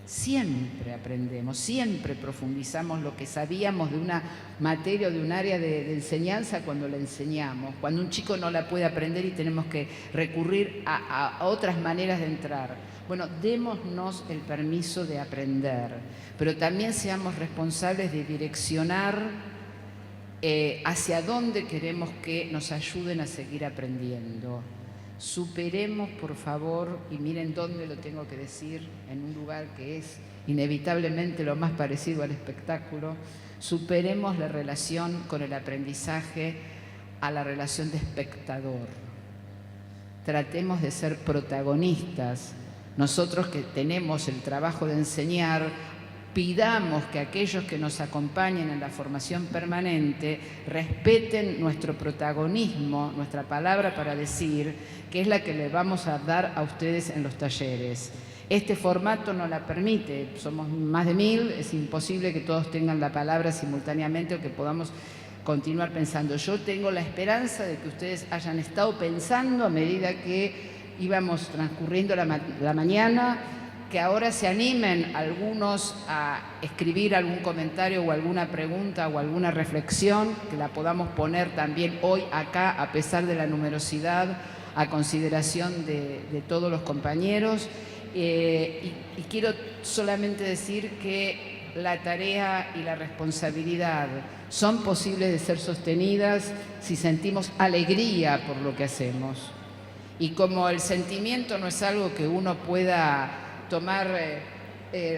Siempre aprendemos, siempre profundizamos lo que sabíamos de una materia o de un área de enseñanza cuando la enseñamos. Cuando un chico no la puede aprender y tenemos que recurrir a otras maneras de entrar. Bueno, démonos el permiso de aprender, pero también seamos responsables de direccionar hacia dónde queremos que nos ayuden a seguir aprendiendo. Superemos, por favor, y miren dónde lo tengo que decir, en un lugar que es inevitablemente lo más parecido al espectáculo, superemos la relación con el aprendizaje a la relación de espectador. Tratemos de ser protagonistas. Nosotros que tenemos el trabajo de enseñar, pidamos que aquellos que nos acompañen en la formación permanente respeten nuestro protagonismo, nuestra palabra para decir, que es la que les vamos a dar a ustedes en los talleres. Este formato no la permite, somos más de 1000, es imposible que todos tengan la palabra simultáneamente o que podamos continuar pensando. Yo tengo la esperanza de que ustedes hayan estado pensando a medida que íbamos transcurriendo la mañana, que ahora se animen algunos a escribir algún comentario o alguna pregunta o alguna reflexión, que la podamos poner también hoy acá, a pesar de la numerosidad, a consideración de todos los compañeros. Y quiero solamente decir que la tarea y la responsabilidad son posibles de ser sostenidas si sentimos alegría por lo que hacemos. Y como el sentimiento no es algo que uno pueda tomar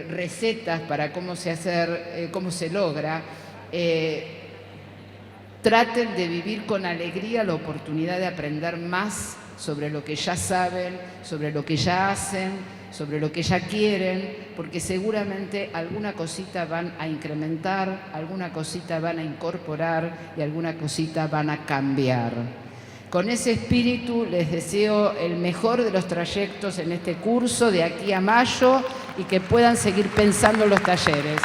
recetas para cómo se logra, traten de vivir con alegría la oportunidad de aprender más sobre lo que ya saben, sobre lo que ya hacen, sobre lo que ya quieren, porque seguramente alguna cosita van a incrementar, alguna cosita van a incorporar y alguna cosita van a cambiar. Con ese espíritu les deseo el mejor de los trayectos en este curso de aquí a mayo y que puedan seguir pensando en los talleres.